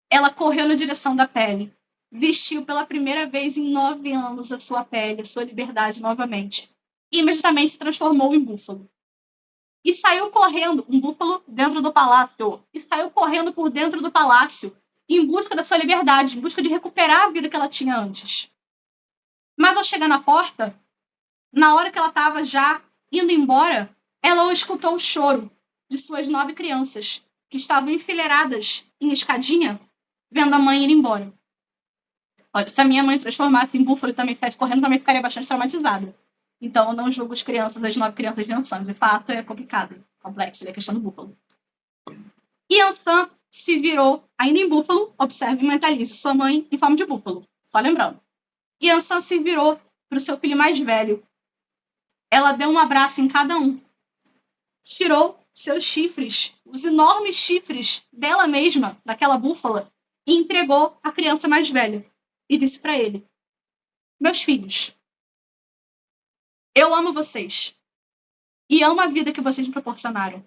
Ela correu na direção da pele, vestiu pela primeira vez em 9 anos a sua pele, a sua liberdade novamente, e imediatamente se transformou em búfalo. E saiu correndo, um búfalo dentro do palácio, e saiu correndo por dentro do palácio, em busca da sua liberdade, em busca de recuperar a vida que ela tinha antes. Mas ao chegar na porta, na hora que ela estava já indo embora, ela escutou o choro de suas 9 crianças, que estavam enfileiradas em escadinha, vendo a mãe ir embora. Olha, se a minha mãe transformasse em búfalo e também saísse correndo, também ficaria bastante traumatizada. Então, eu não julgo as 9 crianças de Yansan. De fato, é complicado, complexo, é a questão do búfalo. E Yansan se virou, ainda em búfalo, observe e mentalize sua mãe em forma de búfalo, só lembrando. E Yansan se virou para o seu filho mais velho. Ela deu um abraço em cada um. Tirou seus chifres, os enormes chifres dela mesma, daquela búfala, e entregou à criança mais velha. E disse para ele: meus filhos, eu amo vocês. E amo a vida que vocês me proporcionaram.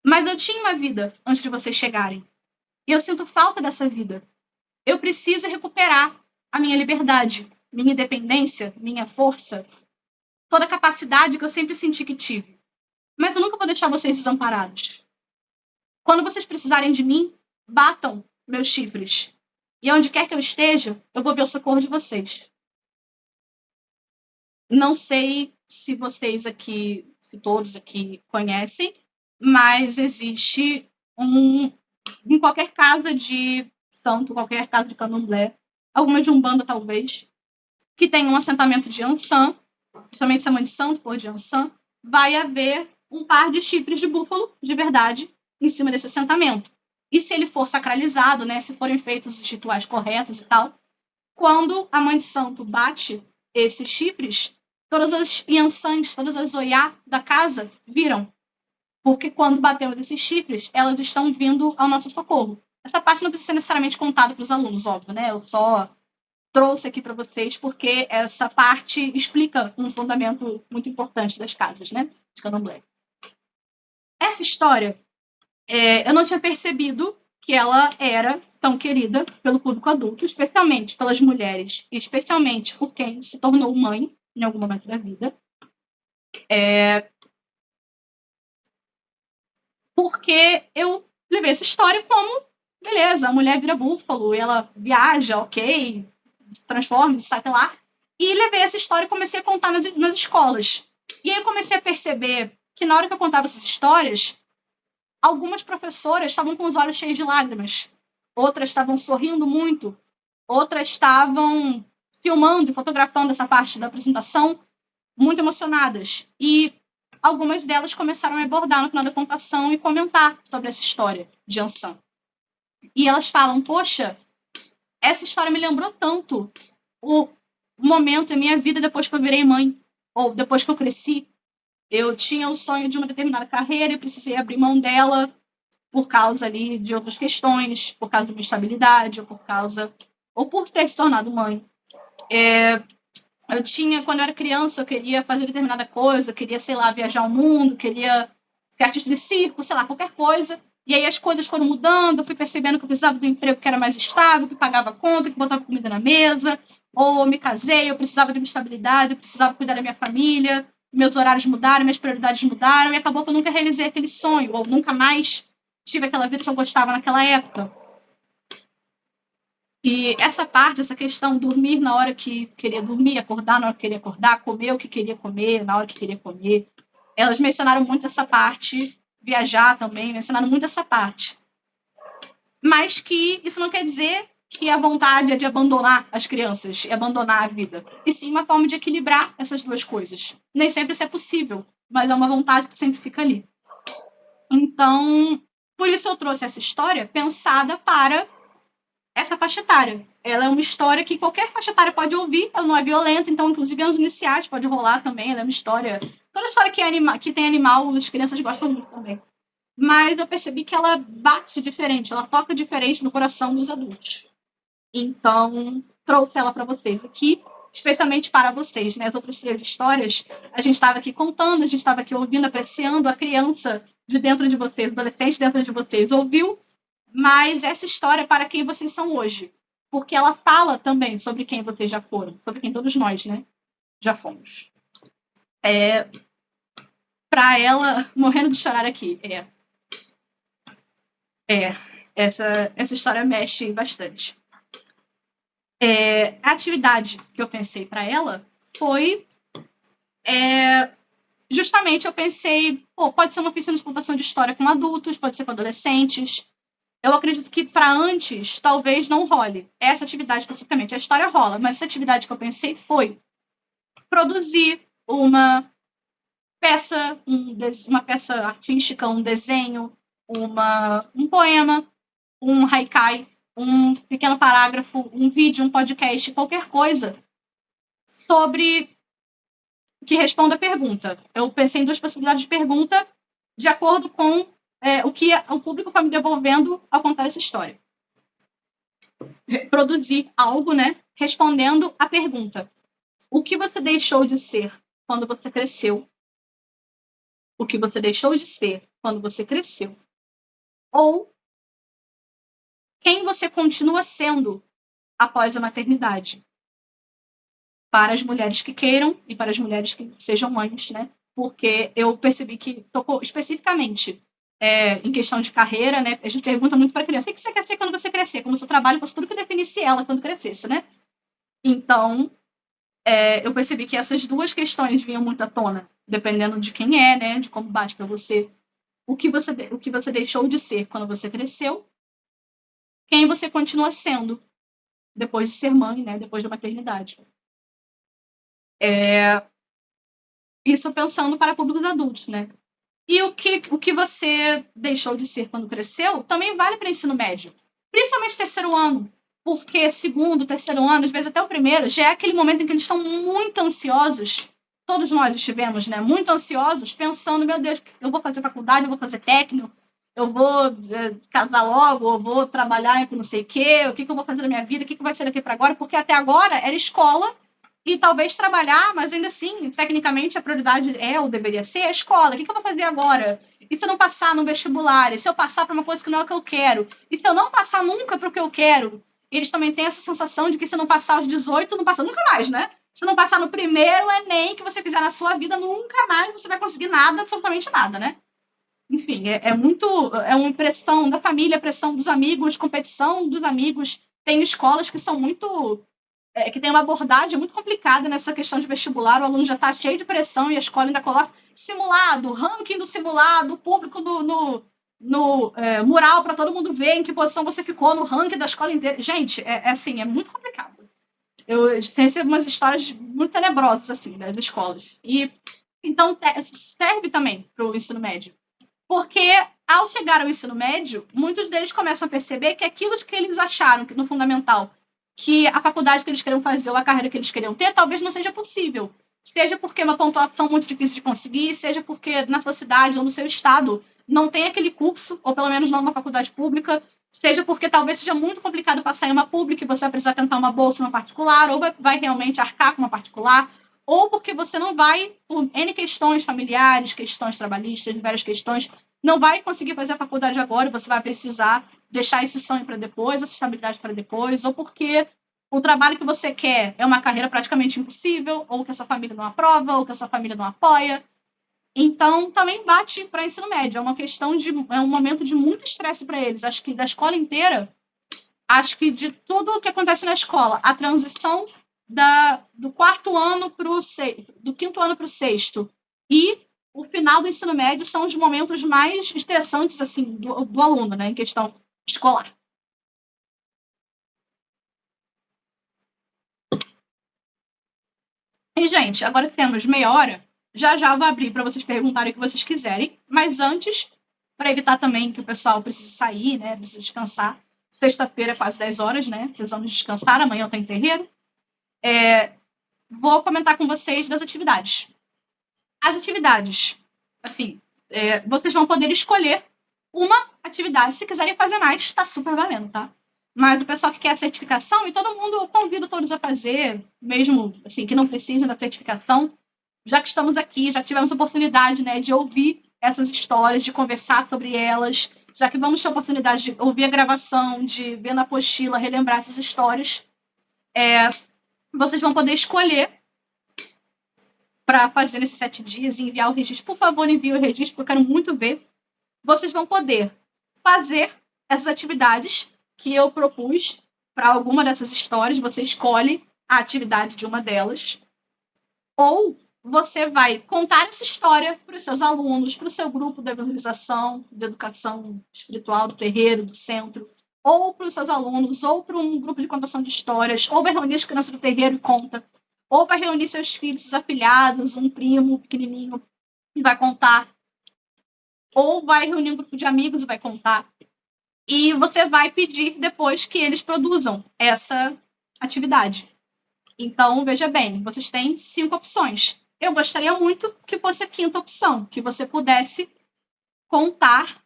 Mas eu tinha uma vida antes de vocês chegarem. E eu sinto falta dessa vida. Eu preciso recuperar a minha liberdade, minha independência, minha força, toda a capacidade que eu sempre senti que tive. Mas eu nunca vou deixar vocês desamparados. Quando vocês precisarem de mim, batam meus chifres. E onde quer que eu esteja, eu vou ver o socorro de vocês. Não sei se vocês aqui, se todos aqui conhecem, mas existe em qualquer casa de santo, qualquer casa de candomblé, alguma de umbanda talvez, que tem um assentamento de Yansan, principalmente se a mãe de santo for de Yansan, vai haver um par de chifres de búfalo, de verdade, em cima desse assentamento. E se ele for sacralizado, né, se forem feitos os rituais corretos e tal, quando a mãe de santo bate esses chifres, todas as Yansans, todas as Oiá da casa viram. Porque quando batemos esses chifres, elas estão vindo ao nosso socorro. Essa parte não precisa ser necessariamente contada para os alunos, óbvio, né? Eu só trouxe aqui para vocês porque essa parte explica um fundamento muito importante das casas, né? De candomblé. Essa história, eu não tinha percebido que ela era tão querida pelo público adulto, especialmente pelas mulheres, e especialmente por quem se tornou mãe em algum momento da vida. Porque eu levei essa história como, beleza, a mulher vira búfalo, ela viaja, ok, se transforma, sai lá. E levei essa história e comecei a contar nas escolas. E aí eu comecei a perceber que na hora que eu contava essas histórias, algumas professoras estavam com os olhos cheios de lágrimas. Outras estavam sorrindo muito. Outras estavam filmando e fotografando essa parte da apresentação muito emocionadas. E algumas delas começaram a abordar no final da contação e comentar sobre essa história de Ansan. E elas falam, poxa, essa história me lembrou tanto o momento em minha vida depois que eu virei mãe, ou depois que eu cresci. Eu tinha o sonho de uma determinada carreira e precisei abrir mão dela por causa ali de outras questões, por causa de uma instabilidade, ou por ter se tornado mãe. Quando eu era criança, eu queria fazer determinada coisa, queria, sei lá, viajar ao mundo, queria ser artista de circo, sei lá, qualquer coisa. E aí as coisas foram mudando, eu fui percebendo que eu precisava de um emprego que era mais estável, que pagava conta, que botava comida na mesa. Ou eu me casei, eu precisava de uma estabilidade, eu precisava cuidar da minha família, meus horários mudaram, minhas prioridades mudaram, e acabou que eu nunca realizei aquele sonho, ou nunca mais tive aquela vida que eu gostava naquela época. E essa parte, essa questão, dormir na hora que queria dormir, acordar na hora que queria acordar, comer o que queria comer, na hora que queria comer, elas mencionaram muito essa parte, viajar também, mencionaram muito essa parte. Mas que isso não quer dizer que a vontade é de abandonar as crianças e abandonar a vida. E sim uma forma de equilibrar essas duas coisas. Nem sempre isso é possível, mas é uma vontade que sempre fica ali. Então, por isso eu trouxe essa história pensada para essa faixa etária. Ela é uma história que qualquer faixa etária pode ouvir, ela não é violenta, então, inclusive, anos iniciais pode rolar também. Ela é uma história... Toda história que tem animal, as crianças gostam muito também. Mas eu percebi que ela bate diferente, ela toca diferente no coração dos adultos. Então, trouxe ela para vocês aqui, especialmente para vocês, né? As outras 3 histórias, a gente estava aqui contando, a gente estava aqui ouvindo, apreciando, a criança de dentro de vocês, o adolescente dentro de vocês ouviu, mas essa história é para quem vocês são hoje, porque ela fala também sobre quem vocês já foram, sobre quem todos nós, né, já fomos. Para ela, morrendo de chorar aqui, essa história mexe bastante. A atividade que eu pensei para ela foi justamente eu pensei, pode ser uma oficina de contação de história com adultos, pode ser com adolescentes. Eu acredito que para antes talvez não role. Essa atividade especificamente, a história rola, mas essa atividade que eu pensei foi produzir uma peça, uma peça artística, um desenho, um poema, um haikai, um pequeno parágrafo, um vídeo, um podcast, qualquer coisa sobre que responda a pergunta. Eu pensei em 2 possibilidades de pergunta de acordo com o que o público foi me devolvendo ao contar essa história. Produzir algo, né, respondendo a pergunta. O que você deixou de ser quando você cresceu? O que você deixou de ser quando você cresceu? Ou quem você continua sendo após a maternidade? Para as mulheres que queiram e para as mulheres que sejam mães, né? Porque eu percebi que tocou especificamente em questão de carreira, né? A gente pergunta muito para a criança, o que você quer ser quando você crescer? Como se o trabalho fosse tudo que definisse ela quando crescesse, né? Então, eu percebi que essas 2 questões vinham muito à tona, dependendo de quem é, né? De como bate para você. O que você deixou de ser quando você cresceu? Quem você continua sendo depois de ser mãe, né? Depois da maternidade. Isso pensando para públicos adultos, né? E o que você deixou de ser quando cresceu também vale para ensino médio. Principalmente 3º ano. Porque 2º, 3º ano, às vezes até o 1º, já é aquele momento em que eles estão muito ansiosos. Todos nós estivemos, né? Muito ansiosos, pensando, meu Deus, eu vou fazer faculdade, eu vou fazer técnico, eu vou casar logo, eu vou trabalhar com não sei o quê, o que eu vou fazer na minha vida, o que vai ser daqui para agora, porque até agora era escola e talvez trabalhar, mas ainda assim, tecnicamente, a prioridade ou deveria ser a escola. O que eu vou fazer agora? E se eu não passar no vestibular? E se eu passar para uma coisa que não é o que eu quero? E se eu não passar nunca para o que eu quero? Eles também têm essa sensação de que se não passar aos 18, não passa nunca mais, né? Se não passar no primeiro Enem que você fizer na sua vida, nunca mais você vai conseguir nada, absolutamente nada, né? Enfim, é uma pressão da família, pressão dos amigos, competição dos amigos. Tem escolas que são muito que tem uma abordagem muito complicada nessa questão de vestibular, o aluno já está cheio de pressão e a escola ainda coloca simulado, ranking do simulado, público no mural para todo mundo ver em que posição você ficou no ranking da escola inteira. Gente, assim, é muito complicado. Eu recebo umas histórias muito tenebrosas, assim, das escolas. E então serve também para o ensino médio. Porque ao chegar ao ensino médio, muitos deles começam a perceber que aquilo que eles acharam que no fundamental, que a faculdade que eles queriam fazer ou a carreira que eles queriam ter, talvez não seja possível. Seja porque é uma pontuação muito difícil de conseguir, seja porque na sua cidade ou no seu estado não tem aquele curso, ou pelo menos não numa faculdade pública, seja porque talvez seja muito complicado passar em uma pública e você vai precisar tentar uma bolsa em uma particular, ou vai realmente arcar com uma particular, ou porque você não vai, por N questões familiares, questões trabalhistas, várias questões, não vai conseguir fazer a faculdade agora, você vai precisar deixar esse sonho para depois, essa estabilidade para depois, ou porque o trabalho que você quer é uma carreira praticamente impossível, ou que a sua família não aprova, ou que a sua família não apoia. Então, também bate para ensino médio. É um momento de muito estresse para eles. Acho que da escola inteira, acho que de tudo o que acontece na escola, a transição do quarto ano do quinto ano para o sexto e o final do ensino médio são os momentos mais estressantes assim do aluno, né, em questão escolar. E, gente, agora que temos meia hora, já eu vou abrir para vocês perguntarem o que vocês quiserem, mas antes, para evitar também que o pessoal precise sair, né, precise descansar, sexta-feira é quase 10 horas, né, precisamos descansar, amanhã tem terreiro, vou comentar com vocês das atividades. As atividades, assim, vocês vão poder escolher uma atividade. Se quiserem fazer mais, está super valendo, tá? Mas o pessoal que quer a certificação, e todo mundo, eu convido todos a fazer, mesmo assim, que não precisem da certificação, já que estamos aqui, já que tivemos a oportunidade, né, de ouvir essas histórias, de conversar sobre elas, já que vamos ter a oportunidade de ouvir a gravação, de ver na apostila, relembrar essas histórias, vocês vão poder escolher para fazer nesses 7 dias e enviar o registro. Por favor, envie o registro, porque eu quero muito ver. Vocês vão poder fazer essas atividades que eu propus para alguma dessas histórias. Você escolhe a atividade de uma delas. Ou você vai contar essa história para os seus alunos, para o seu grupo de evangelização, de educação espiritual, do terreiro, do centro, ou para os seus alunos, ou para um grupo de contação de histórias, ou vai reunir as crianças do terreiro e conta, ou vai reunir seus filhos, seus afilhados, um primo pequenininho e vai contar, ou vai reunir um grupo de amigos e vai contar. E você vai pedir depois que eles produzam essa atividade. Então, veja bem, vocês têm 5 opções. Eu gostaria muito que fosse a 5ª opção, que você pudesse contar,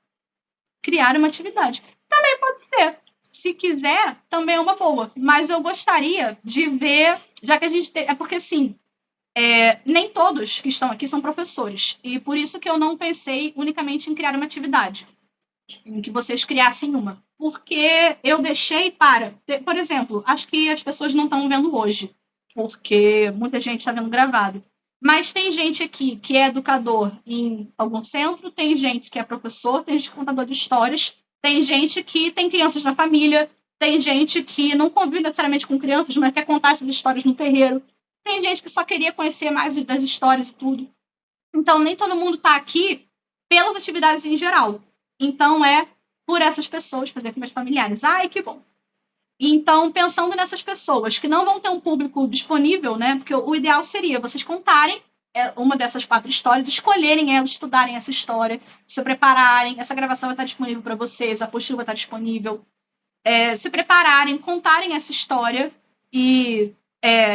criar uma atividade. Também pode ser. Se quiser, também é uma boa. Mas eu gostaria de ver, já que a gente tem... É porque, assim, nem todos que estão aqui são professores. E por isso que eu não pensei unicamente em criar uma atividade. Em que vocês criassem uma. Porque eu deixei para... Por exemplo, acho que as pessoas não estão vendo hoje, porque muita gente está vendo gravado. Mas tem gente aqui que é educador em algum centro, tem gente que é professor, tem gente que é contador de histórias, tem gente que tem crianças na família, tem gente que não convive necessariamente com crianças, mas quer contar essas histórias no terreiro. Tem gente que só queria conhecer mais das histórias e tudo. Então, nem todo mundo está aqui pelas atividades em geral. Então, é por essas pessoas, fazer com meus familiares. Ai, que bom. Então, pensando nessas pessoas que não vão ter um público disponível, né? Porque o ideal seria vocês contarem uma dessas 4 histórias, escolherem ela, estudarem essa história, se prepararem. Essa gravação vai estar disponível para vocês, a apostila vai estar disponível. Se prepararem, contarem essa história e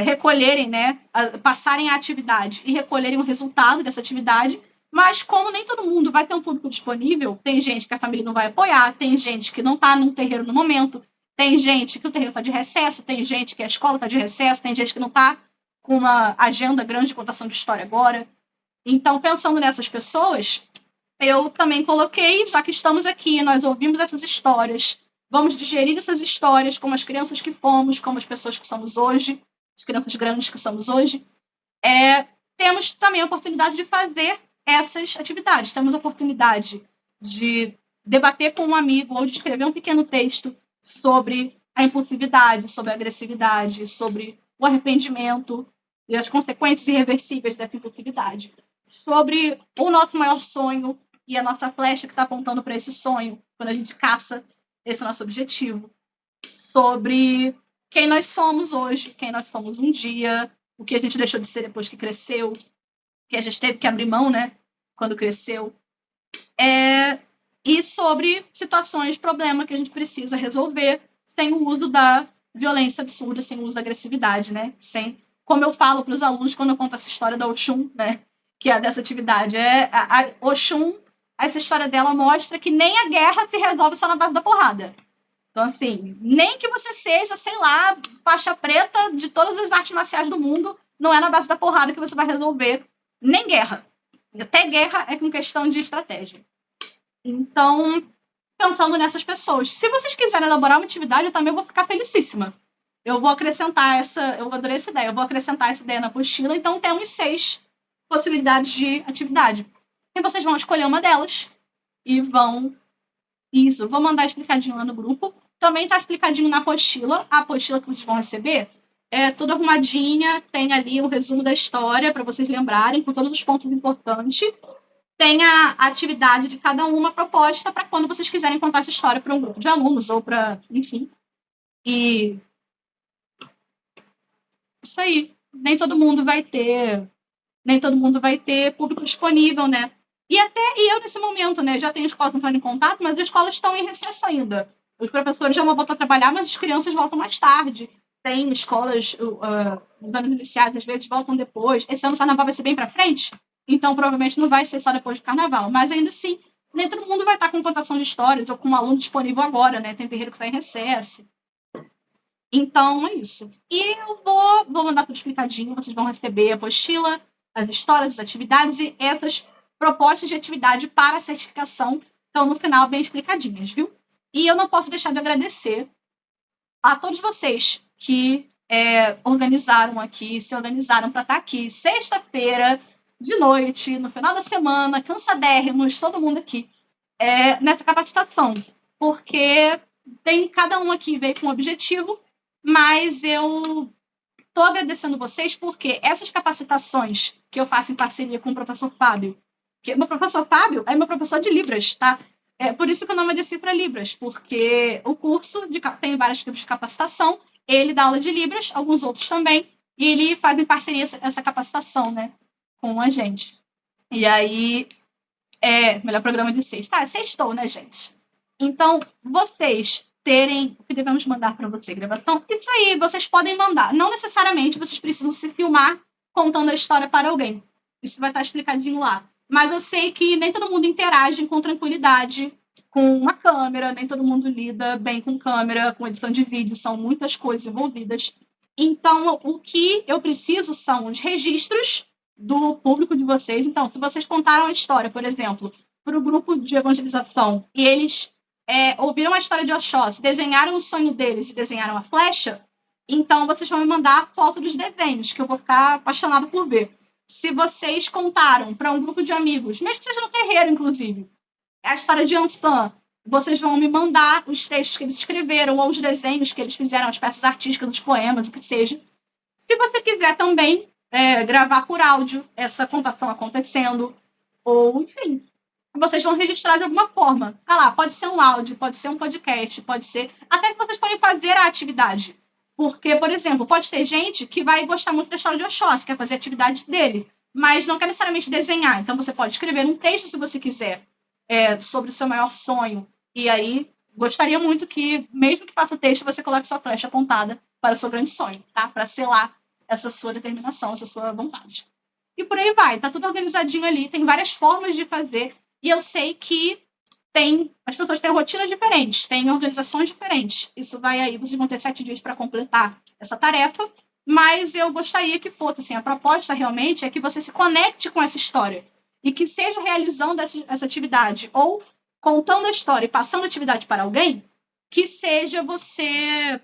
recolherem, né? Passarem a atividade e recolherem o resultado dessa atividade. Mas como nem todo mundo vai ter um público disponível, tem gente que a família não vai apoiar, tem gente que não está num terreiro no momento, tem gente que o terreiro está de recesso, tem gente que a escola está de recesso, tem gente que não está com uma agenda grande de contação de história agora. Então, pensando nessas pessoas, eu também coloquei, já que estamos aqui, nós ouvimos essas histórias, vamos digerir essas histórias como as crianças que fomos, como as pessoas que somos hoje, as crianças grandes que somos hoje. Temos também a oportunidade de fazer essas atividades. Temos a oportunidade de debater com um amigo ou de escrever um pequeno texto sobre a impulsividade, sobre a agressividade, sobre o arrependimento e as consequências irreversíveis dessa impulsividade, sobre o nosso maior sonho e a nossa flecha que está apontando para esse sonho, quando a gente caça esse nosso objetivo, sobre quem nós somos hoje, quem nós fomos um dia, o que a gente deixou de ser depois que cresceu, que a gente teve que abrir mão, né, quando cresceu, e sobre situações, problema que a gente precisa resolver sem o uso da violência absurda, sem o uso da agressividade, né, como eu falo para os alunos quando eu conto essa história da Oxum, né, que é dessa atividade, a Oxum, essa história dela mostra que nem a guerra se resolve só na base da porrada. Então, assim, nem que você seja, sei lá, faixa preta de todas as artes marciais do mundo, não é na base da porrada que você vai resolver nem guerra. Até guerra é com questão de estratégia. Então, pensando nessas pessoas, se vocês quiserem elaborar uma atividade, eu também vou ficar felicíssima. Eu vou acrescentar eu adorei essa ideia, eu vou acrescentar essa ideia na apostila, então temos 6 possibilidades de atividade. E vocês vão escolher uma delas e vou mandar explicadinho lá no grupo. Também está explicadinho na apostila. A apostila que vocês vão receber é toda arrumadinha, tem ali um resumo da história para vocês lembrarem, com todos os pontos importantes. Tem a atividade de cada uma proposta para quando vocês quiserem contar essa história para um grupo de alunos ou para, enfim. E isso aí. Nem todo mundo vai ter público disponível, né? E eu, nesse momento, né, já tenho escolas entrando em contato, mas as escolas estão em recesso ainda. Os professores já vão voltar a trabalhar, mas as crianças voltam mais tarde. Tem escolas, nos anos iniciais, às vezes voltam depois. Esse ano o carnaval vai ser bem para frente, então provavelmente não vai ser só depois do carnaval. Mas ainda assim, nem todo mundo vai estar com contação de histórias ou com um aluno disponível agora, né? Tem terreiro que está em recesso. Então, é isso. E eu vou mandar tudo explicadinho, vocês vão receber a apostila, as histórias, as atividades e essas propostas de atividade para a certificação estão no final bem explicadinhas, viu? E eu não posso deixar de agradecer a todos vocês que se organizaram para estar aqui sexta-feira, de noite, no final da semana, cansadérrimos, todo mundo aqui, nessa capacitação. Porque cada um aqui veio com um objetivo, mas eu estou agradecendo vocês porque essas capacitações que eu faço em parceria com o professor Fábio, que o professor Fábio é meu professor de Libras, tá? É por isso que o nome é Decifra Libras, porque o curso tem vários tipos de capacitação, ele dá aula de Libras, alguns outros também, e ele faz em parceria essa capacitação, né, com a gente. E aí, melhor programa de sexta. Sextou, né, gente? Então, vocês terem o que devemos mandar para você, gravação, isso aí, vocês podem mandar. Não necessariamente vocês precisam se filmar contando a história para alguém. Isso vai estar explicadinho lá. Mas eu sei que nem todo mundo interage com tranquilidade com uma câmera, nem todo mundo lida bem com câmera, com edição de vídeo, são muitas coisas envolvidas. Então, o que eu preciso são os registros do público de vocês. Então, se vocês contaram a história, por exemplo, para o grupo de evangelização, e eles ouviram a história de Oxóssi, desenharam o sonho deles e desenharam a flecha, então vocês vão me mandar foto dos desenhos, que eu vou ficar apaixonado por ver. Se vocês contaram para um grupo de amigos, mesmo que seja no terreiro, inclusive, a história de Ansan, vocês vão me mandar os textos que eles escreveram ou os desenhos que eles fizeram, as peças artísticas, os poemas, o que seja. Se você quiser também gravar por áudio essa contação acontecendo, ou, enfim, vocês vão registrar de alguma forma. Tá lá, pode ser um áudio, pode ser um podcast, pode ser... Até se vocês podem fazer a atividade. Porque, por exemplo, pode ter gente que vai gostar muito da história de Oxóssi, quer fazer a atividade dele, mas não quer necessariamente desenhar. Então, você pode escrever um texto, se você quiser, sobre o seu maior sonho. E aí, gostaria muito que, mesmo que faça o texto, você coloque sua flecha apontada para o seu grande sonho, tá? Para selar essa sua determinação, essa sua vontade. E por aí vai, tá tudo organizadinho ali, tem várias formas de fazer, e eu sei que as pessoas têm rotinas diferentes, têm organizações diferentes. Isso vai aí, vocês vão ter 7 dias para completar essa tarefa, mas eu gostaria que fosse, assim, a proposta realmente é que você se conecte com essa história. e que seja realizando essa atividade ou contando a história e passando a atividade para alguém, que seja você...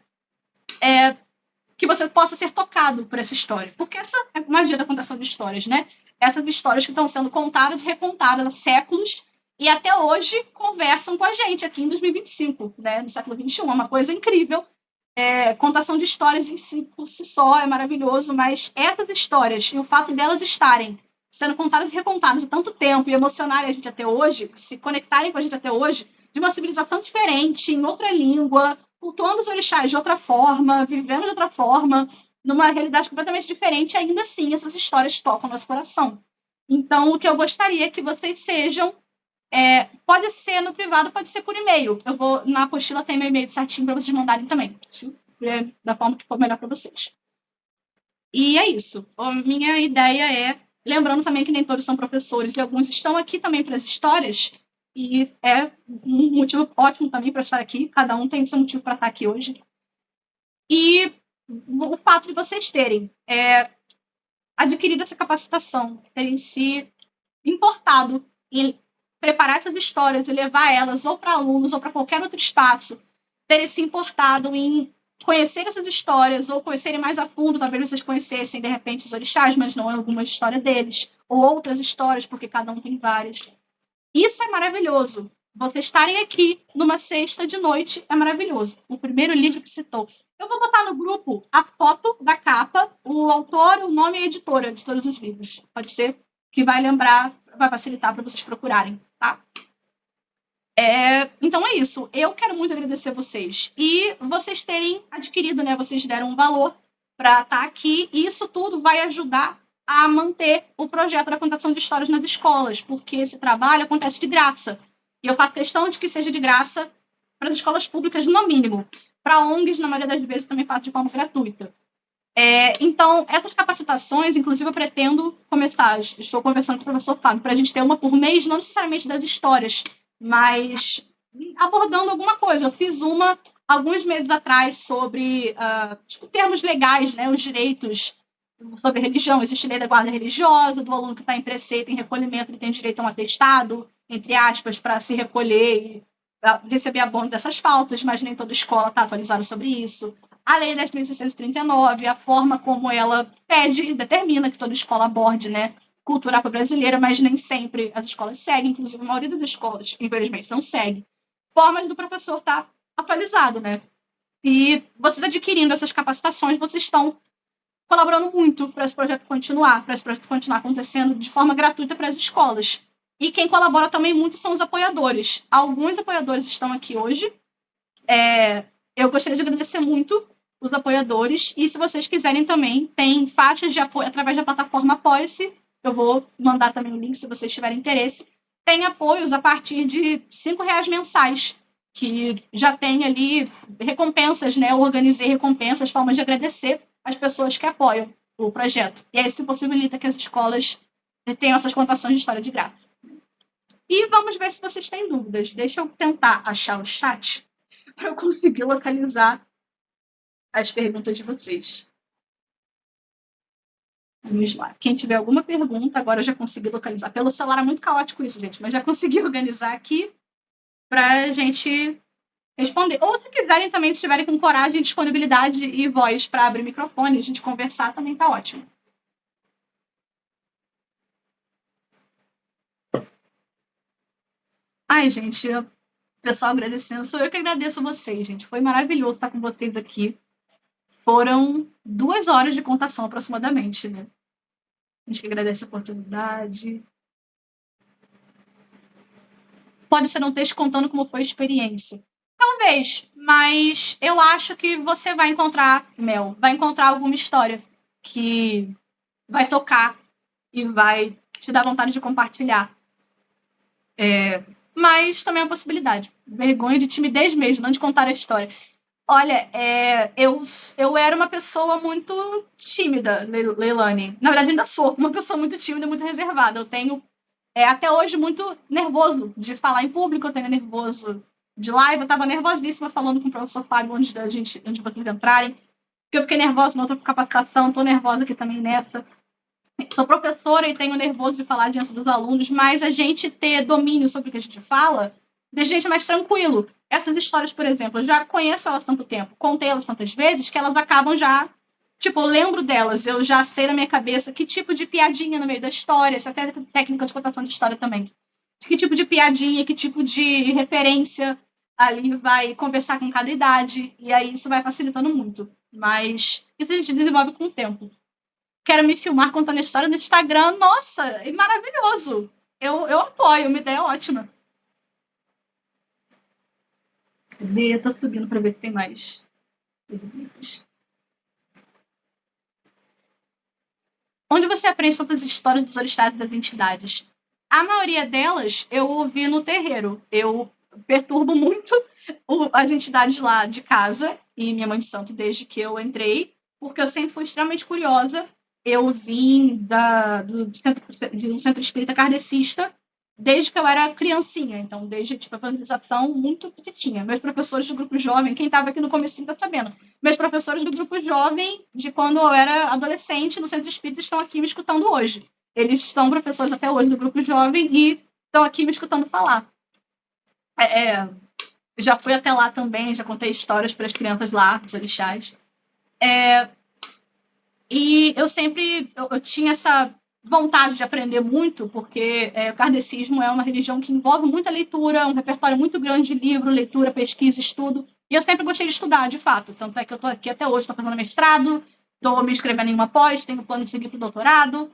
que você possa ser tocado por essa história. Porque essa é a magia da contação de histórias, né? Essas histórias que estão sendo contadas e recontadas há séculos e até hoje conversam com a gente aqui em 2025, né? No século XXI. É uma coisa incrível. Contação de histórias em si, por si só, é maravilhoso, mas essas histórias e o fato delas estarem sendo contadas e recontadas há tanto tempo e emocionarem a gente até hoje, se conectarem com a gente até hoje, de uma civilização diferente, em outra língua, cultuando os orixás de outra forma, vivendo de outra forma, numa realidade completamente diferente, ainda assim essas histórias tocam nosso coração. Então, o que eu gostaria é que vocês sejam... pode ser no privado, pode ser por e-mail. Eu vou, na apostila tem meu e-mail certinho para vocês mandarem também. Da forma que for melhor para vocês. E é isso. A minha ideia é... Lembrando também que nem todos são professores e alguns estão aqui também para as histórias. E é um motivo ótimo também para estar aqui. Cada um tem seu motivo para estar aqui hoje. E o fato de vocês terem adquirido essa capacitação, terem se importado em preparar essas histórias e levar elas ou para alunos ou para qualquer outro espaço, terem se importado em conhecer essas histórias ou conhecerem mais a fundo, talvez vocês conhecessem, de repente, os orixás, mas não alguma história deles, ou outras histórias, porque cada um tem várias. Isso é maravilhoso. Vocês estarem aqui numa sexta de noite é maravilhoso. O primeiro livro que citou. Eu vou botar no grupo a foto da capa, o autor, o nome e a editora de todos os livros. Pode ser que vai lembrar, vai facilitar para vocês procurarem, tá? Então é isso. Eu quero muito agradecer vocês. E vocês terem adquirido, né? Vocês deram um valor para estar aqui. E isso tudo vai ajudar a manter o projeto da contação de histórias nas escolas, porque esse trabalho acontece de graça. E eu faço questão de que seja de graça para as escolas públicas, no mínimo. Para ONGs, na maioria das vezes, eu também faço de forma gratuita. Então, essas capacitações, inclusive, eu pretendo começar. Estou conversando com o professor Fábio, para a gente ter uma por mês, não necessariamente das histórias, mas abordando alguma coisa. Eu fiz uma alguns meses atrás sobre termos legais, né, os direitos sobre religião. Existe lei da guarda religiosa, do aluno que está em preceito, em recolhimento, ele tem direito a um atestado, entre aspas, para se recolher e receber abono dessas faltas, mas nem toda escola está atualizada sobre isso. A lei 10.639, a forma como ela pede e determina que toda escola aborde, né, cultura afro-brasileira, mas nem sempre as escolas seguem, inclusive a maioria das escolas, infelizmente, não segue. Formas do professor estar atualizado, né? E vocês adquirindo essas capacitações, vocês estão colaborando muito para esse projeto continuar, acontecendo de forma gratuita para as escolas. E quem colabora também muito são os apoiadores. Alguns apoiadores estão aqui hoje. Eu gostaria de agradecer muito os apoiadores. E se vocês quiserem também, tem faixas de apoio através da plataforma Apoia-se. Eu vou mandar também o link se vocês tiverem interesse. Tem apoios a partir de R$5 mensais, que já tem ali recompensas, né? Eu organizei recompensas, formas de agradecer as pessoas que apoiam o projeto. E é isso que possibilita que as escolas tenham essas contações de história de graça. E vamos ver se vocês têm dúvidas. Deixa eu tentar achar o chat para eu conseguir localizar as perguntas de vocês. Vamos lá. Quem tiver alguma pergunta, agora eu já consegui localizar. Pelo celular é muito caótico isso, gente, mas já consegui organizar aqui para a gente responder. Ou se quiserem também, se tiverem com coragem, disponibilidade e voz para abrir microfone, a gente conversar, também tá ótimo. Ai, gente, o pessoal agradecendo. Sou eu que agradeço a vocês, gente. Foi maravilhoso estar com vocês aqui. Foram 2 horas de contação, aproximadamente, né? A gente que agradece a oportunidade. Pode ser um texto contando como foi a experiência. Talvez, mas eu acho que você vai encontrar, Mel, vai encontrar alguma história que vai tocar e vai te dar vontade de compartilhar. Mas também é uma possibilidade. Vergonha de timidez mesmo, não de contar a história. Olha, eu era uma pessoa muito tímida, Leilani. Na verdade, ainda sou uma pessoa muito tímida, muito reservada. Eu tenho, até hoje, muito nervoso de falar em público. Eu tenho nervoso de live. Eu estava nervosíssima falando com o professor Fábio antes de vocês entrarem. Porque eu fiquei nervosa na outra capacitação. Estou nervosa aqui também nessa. sou professora e tenho nervoso de falar diante dos alunos, mas a gente ter domínio sobre o que a gente fala deixa a gente mais tranquilo. Essas histórias, por exemplo, eu já conheço elas há tanto tempo, contei elas tantas vezes, que elas acabam já... Tipo, eu lembro delas, eu já sei na minha cabeça que tipo de piadinha no meio da história, isso é até técnica de contação de história também. Que tipo de piadinha, que tipo de referência ali vai conversar com cada idade, e aí isso vai facilitando muito. Mas isso a gente desenvolve com o tempo. Quero me filmar contando a história no Instagram, nossa, é maravilhoso. Eu apoio, uma ideia ótima. Cadê? Tô subindo pra ver se tem mais perguntas. Onde você aprende tantas histórias dos orixás e das entidades? A maioria delas eu ouvi no terreiro. Eu perturbo muito as entidades lá de casa e minha mãe de santo desde que eu entrei, porque eu sempre fui extremamente curiosa. Eu vim de um centro espírita kardecista desde que eu era criancinha, então desde tipo, a evangelização muito petitinha. Meus professores do grupo jovem, quem estava aqui no comecinho está sabendo, meus professores do grupo jovem, de quando eu era adolescente no centro espírita, estão aqui me escutando hoje. Eles são professores até hoje do grupo jovem e estão aqui me escutando falar. Já fui até lá também, já contei histórias para as crianças lá, dos orixás. E eu sempre eu tinha essa vontade de aprender muito, porque o kardecismo é uma religião que envolve muita leitura, um repertório muito grande de livro, leitura, pesquisa, estudo. E eu sempre gostei de estudar, de fato. Tanto é que eu estou aqui até hoje, estou fazendo mestrado, estou me inscrevendo em uma pós, tenho plano de seguir para o doutorado.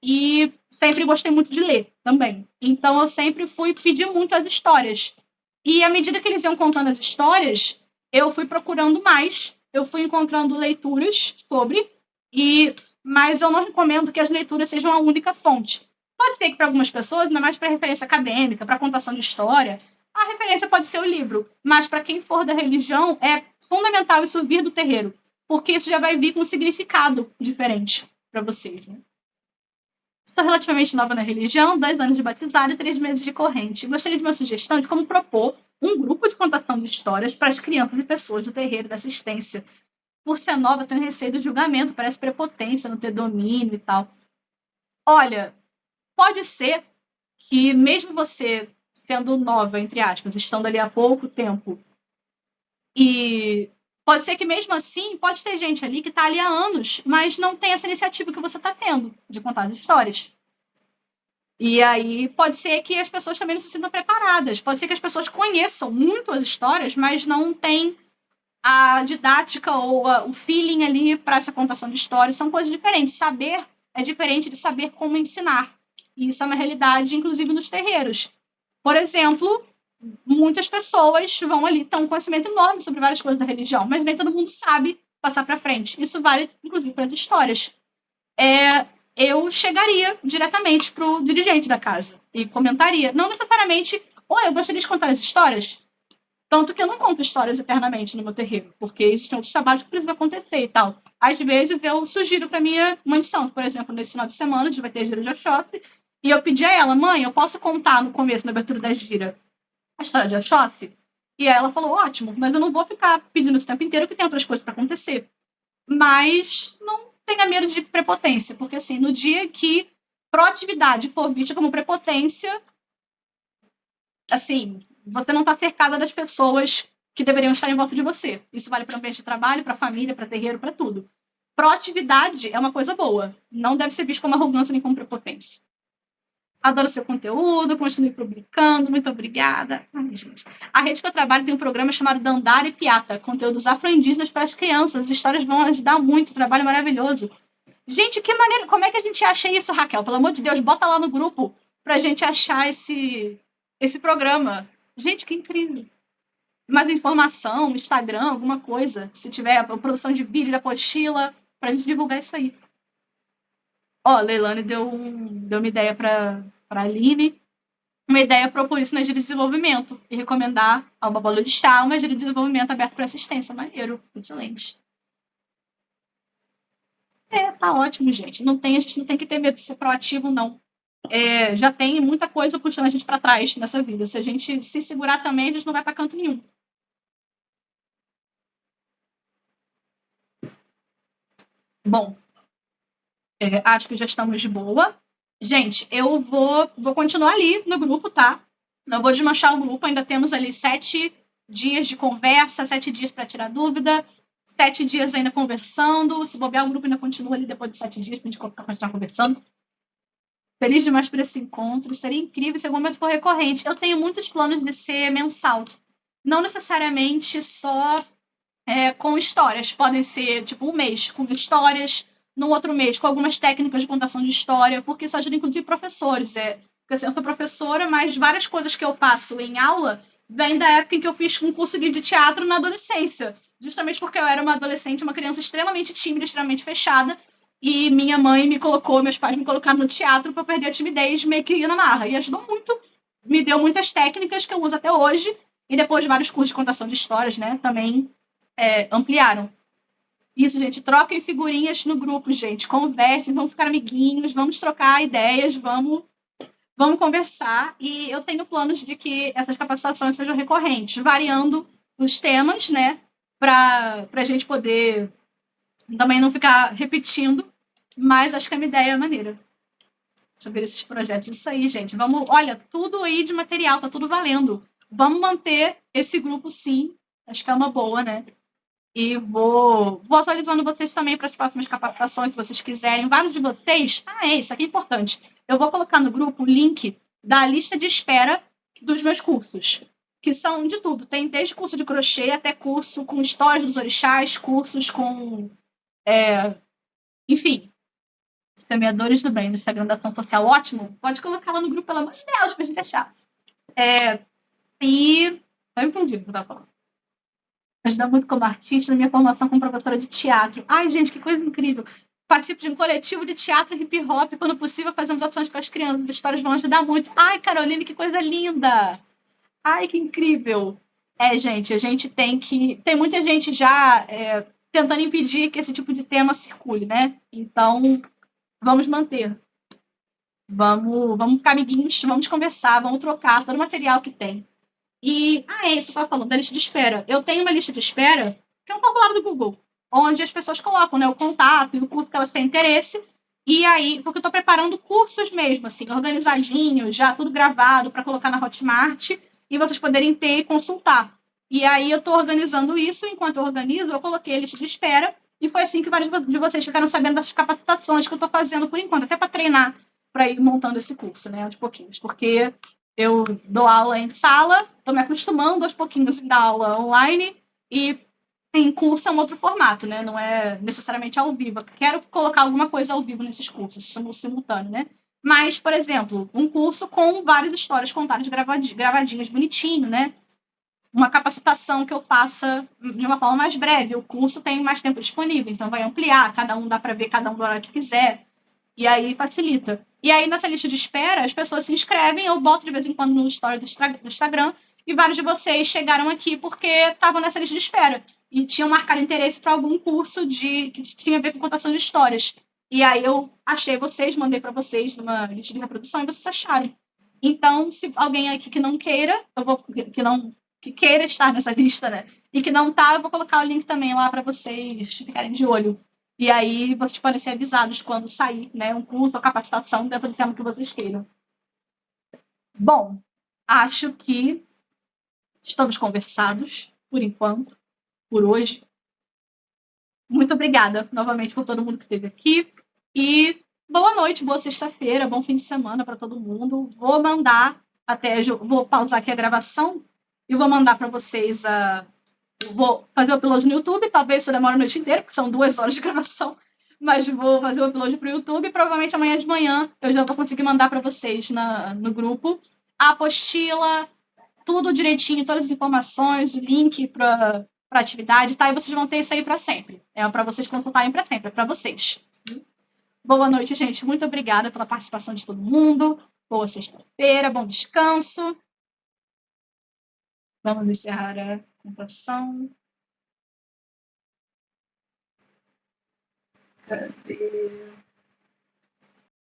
E sempre gostei muito de ler também. Então eu sempre fui pedir muito as histórias. E à medida que eles iam contando as histórias, eu fui procurando mais, eu fui encontrando leituras sobre, mas eu não recomendo que as leituras sejam a única fonte. Pode ser que para algumas pessoas, ainda mais para referência acadêmica, para contação de história, a referência pode ser o livro. Mas para quem for da religião, é fundamental isso vir do terreiro, porque isso já vai vir com um significado diferente para vocês, né? Sou relativamente nova na religião, 2 anos de batizado e 3 meses de corrente. Gostaria de uma sugestão de como propor um grupo de contação de histórias para as crianças e pessoas do terreiro da assistência. Por ser nova, tenho receio do julgamento, parece prepotência, não ter domínio e tal. Olha, pode ser que mesmo você sendo nova, entre aspas, estando ali há pouco tempo, e pode ser que mesmo assim, pode ter gente ali que está ali há anos, mas não tem essa iniciativa que você está tendo de contar as histórias. E aí pode ser que as pessoas também não se sintam preparadas. Pode ser que as pessoas conheçam muito as histórias, mas não têm a didática ou o feeling ali para essa contação de histórias. São coisas diferentes. Saber é diferente de saber como ensinar. E isso é uma realidade, inclusive, nos terreiros. Por exemplo, muitas pessoas vão ali, têm um conhecimento enorme sobre várias coisas da religião, mas nem todo mundo sabe passar para frente. Isso vale, inclusive, para as histórias. Eu chegaria diretamente pro dirigente da casa e comentaria. Não necessariamente, oi, eu gostaria de contar as histórias. Tanto que eu não conto histórias eternamente no meu terreiro, porque existem outros trabalhos que precisam acontecer e tal. Às vezes eu sugiro para minha mãe de santo, por exemplo, nesse final de semana, a gente vai ter a gira de Oxóssi, e eu pedi a ela, mãe, eu posso contar no começo, na abertura da gira, a história de Oxóssi? E aí ela falou, ótimo, mas eu não vou ficar pedindo isso o tempo inteiro, que tem outras coisas para acontecer. Mas não tenha medo de prepotência, porque assim, no dia que proatividade for vista como prepotência, assim, você não está cercada das pessoas que deveriam estar em volta de você. Isso vale para o ambiente de trabalho, para a família, para terreiro, para tudo. Proatividade é uma coisa boa. Não deve ser visto como arrogância nem como prepotência. Adoro seu conteúdo, continue publicando, muito obrigada. Ai, gente. A rede que eu trabalho tem um programa chamado Dandara e Piata, conteúdos afro-indígenas para as crianças. As histórias vão ajudar muito, trabalho maravilhoso. Gente, que maneiro, como é que a gente acha isso, Raquel? Pelo amor de Deus, bota lá no grupo pra gente achar esse programa. Gente, que incrível. Mais informação, Instagram, alguma coisa. Se tiver a produção de vídeo, da apostila, pra gente divulgar isso aí. Ó, Leilane deu uma ideia pra Aline, uma ideia propor isso na gira de desenvolvimento e recomendar ao Babalo de Chá uma gira de desenvolvimento aberta para assistência. Maneiro, excelente. Tá ótimo, gente. A gente não tem que ter medo de ser proativo, não. Já tem muita coisa puxando a gente para trás nessa vida. Se a gente se segurar também, a gente não vai para canto nenhum. Bom, Acho que já estamos de boa. Gente, eu vou continuar ali no grupo, tá? Não vou desmanchar o grupo, ainda temos ali 7 dias de conversa, 7 dias para tirar dúvida, 7 dias ainda conversando. Se bobear, o grupo ainda continua ali depois de 7 dias pra gente continuar conversando. Feliz demais por esse encontro. Seria incrível se algum momento for recorrente. Eu tenho muitos planos de ser mensal. Não necessariamente só com histórias. Podem ser, tipo, um mês com histórias, no outro mês com algumas técnicas de contação de história, porque isso ajuda, inclusive, professores. Porque assim, eu sou professora, mas várias coisas que eu faço em aula vêm da época em que eu fiz um curso de teatro na adolescência. Justamente porque eu era uma adolescente, uma criança extremamente tímida, extremamente fechada, e minha mãe me colocou, meus pais me colocaram no teatro para perder a timidez, meio que ia na marra. E ajudou muito, me deu muitas técnicas que eu uso até hoje, e depois vários cursos de contação de histórias, né, também ampliaram. Isso, gente, troquem figurinhas no grupo, gente. Conversem, vamos ficar amiguinhos, vamos trocar ideias, vamos conversar. E eu tenho planos de que essas capacitações sejam recorrentes, variando os temas, né? Para a gente poder também não ficar repetindo. Mas acho que a minha ideia é maneira. Saber esses projetos. Isso aí, gente. Vamos, olha, tudo aí de material, tá tudo valendo. Vamos manter esse grupo, sim. Acho que é uma boa, né? E vou atualizando vocês também para as próximas capacitações, se vocês quiserem. Vários de vocês. Isso aqui é importante. Eu vou colocar no grupo o link da lista de espera dos meus cursos, que são de tudo. Tem desde curso de crochê até curso com histórias dos orixás, cursos com. Enfim, semeadores do bem, do Instagram da Ação Social. Ótimo. Pode colocar lá no grupo, pelo amor de Deus, para a gente achar. E. Eu me perdi o que eu estava falando. Ajuda muito como artista na minha formação como professora de teatro. Ai, gente, que coisa incrível. Participo de um coletivo de teatro hip hop. Quando possível, fazemos ações com as crianças. As histórias vão ajudar muito. Ai, Caroline, que coisa linda. Ai, que incrível. Gente, a gente tem que... Tem muita gente já tentando impedir que esse tipo de tema circule, né? Então, vamos manter. Vamos ficar amiguinhos, vamos conversar, vamos trocar todo o material que tem. E, isso que eu estava falando, da lista de espera. Eu tenho uma lista de espera, que é um formulário do Google, onde as pessoas colocam, né, o contato e o curso que elas têm interesse. E aí, porque eu estou preparando cursos mesmo, assim, organizadinhos, já tudo gravado para colocar na Hotmart e vocês poderem ter e consultar. E aí eu estou organizando isso, enquanto eu organizo, eu coloquei a lista de espera e foi assim que vários de vocês ficaram sabendo das capacitações que eu estou fazendo por enquanto, até para treinar, para ir montando esse curso, né, de pouquinhos, porque eu dou aula em sala, estou me acostumando aos pouquinhos em dar aula online e em curso é um outro formato, né? Não é necessariamente ao vivo. Quero colocar alguma coisa ao vivo nesses cursos, simultâneo, né? Mas, por exemplo, um curso com várias histórias contadas gravadinhas bonitinho, né? Uma capacitação que eu faça de uma forma mais breve. O curso tem mais tempo disponível, então vai ampliar, cada um dá para ver cada um do horário que quiser. E aí facilita. E aí, nessa lista de espera, as pessoas se inscrevem, eu boto de vez em quando no story do Instagram, e vários de vocês chegaram aqui porque estavam nessa lista de espera. E tinham marcado interesse para algum curso que tinha a ver com contação de histórias. E aí eu achei vocês, mandei para vocês numa lista de reprodução e vocês acharam. Então, se alguém aqui que não queira, que queira estar nessa lista, né? E que não tá, eu vou colocar o link também lá para vocês ficarem de olho. E aí vocês podem ser avisados quando sair, né, um curso ou capacitação dentro do tema que vocês queiram. Bom, acho que estamos conversados, por enquanto, por hoje. Muito obrigada novamente por todo mundo que esteve aqui. E boa noite, boa sexta-feira, bom fim de semana para todo mundo. Vou pausar aqui a gravação e vou mandar para vocês vou fazer o upload no YouTube, talvez isso demore a noite inteira, porque são 2 horas de gravação, mas vou fazer o upload para o YouTube e provavelmente amanhã de manhã eu já vou conseguir mandar para vocês no grupo a apostila, tudo direitinho, todas as informações, o link para atividade, tá? E vocês vão ter isso aí para sempre. É para vocês consultarem para sempre, é para vocês. Boa noite, gente. Muito obrigada pela participação de todo mundo. Boa sexta-feira, bom descanso. Vamos encerrar a contação. Cadê?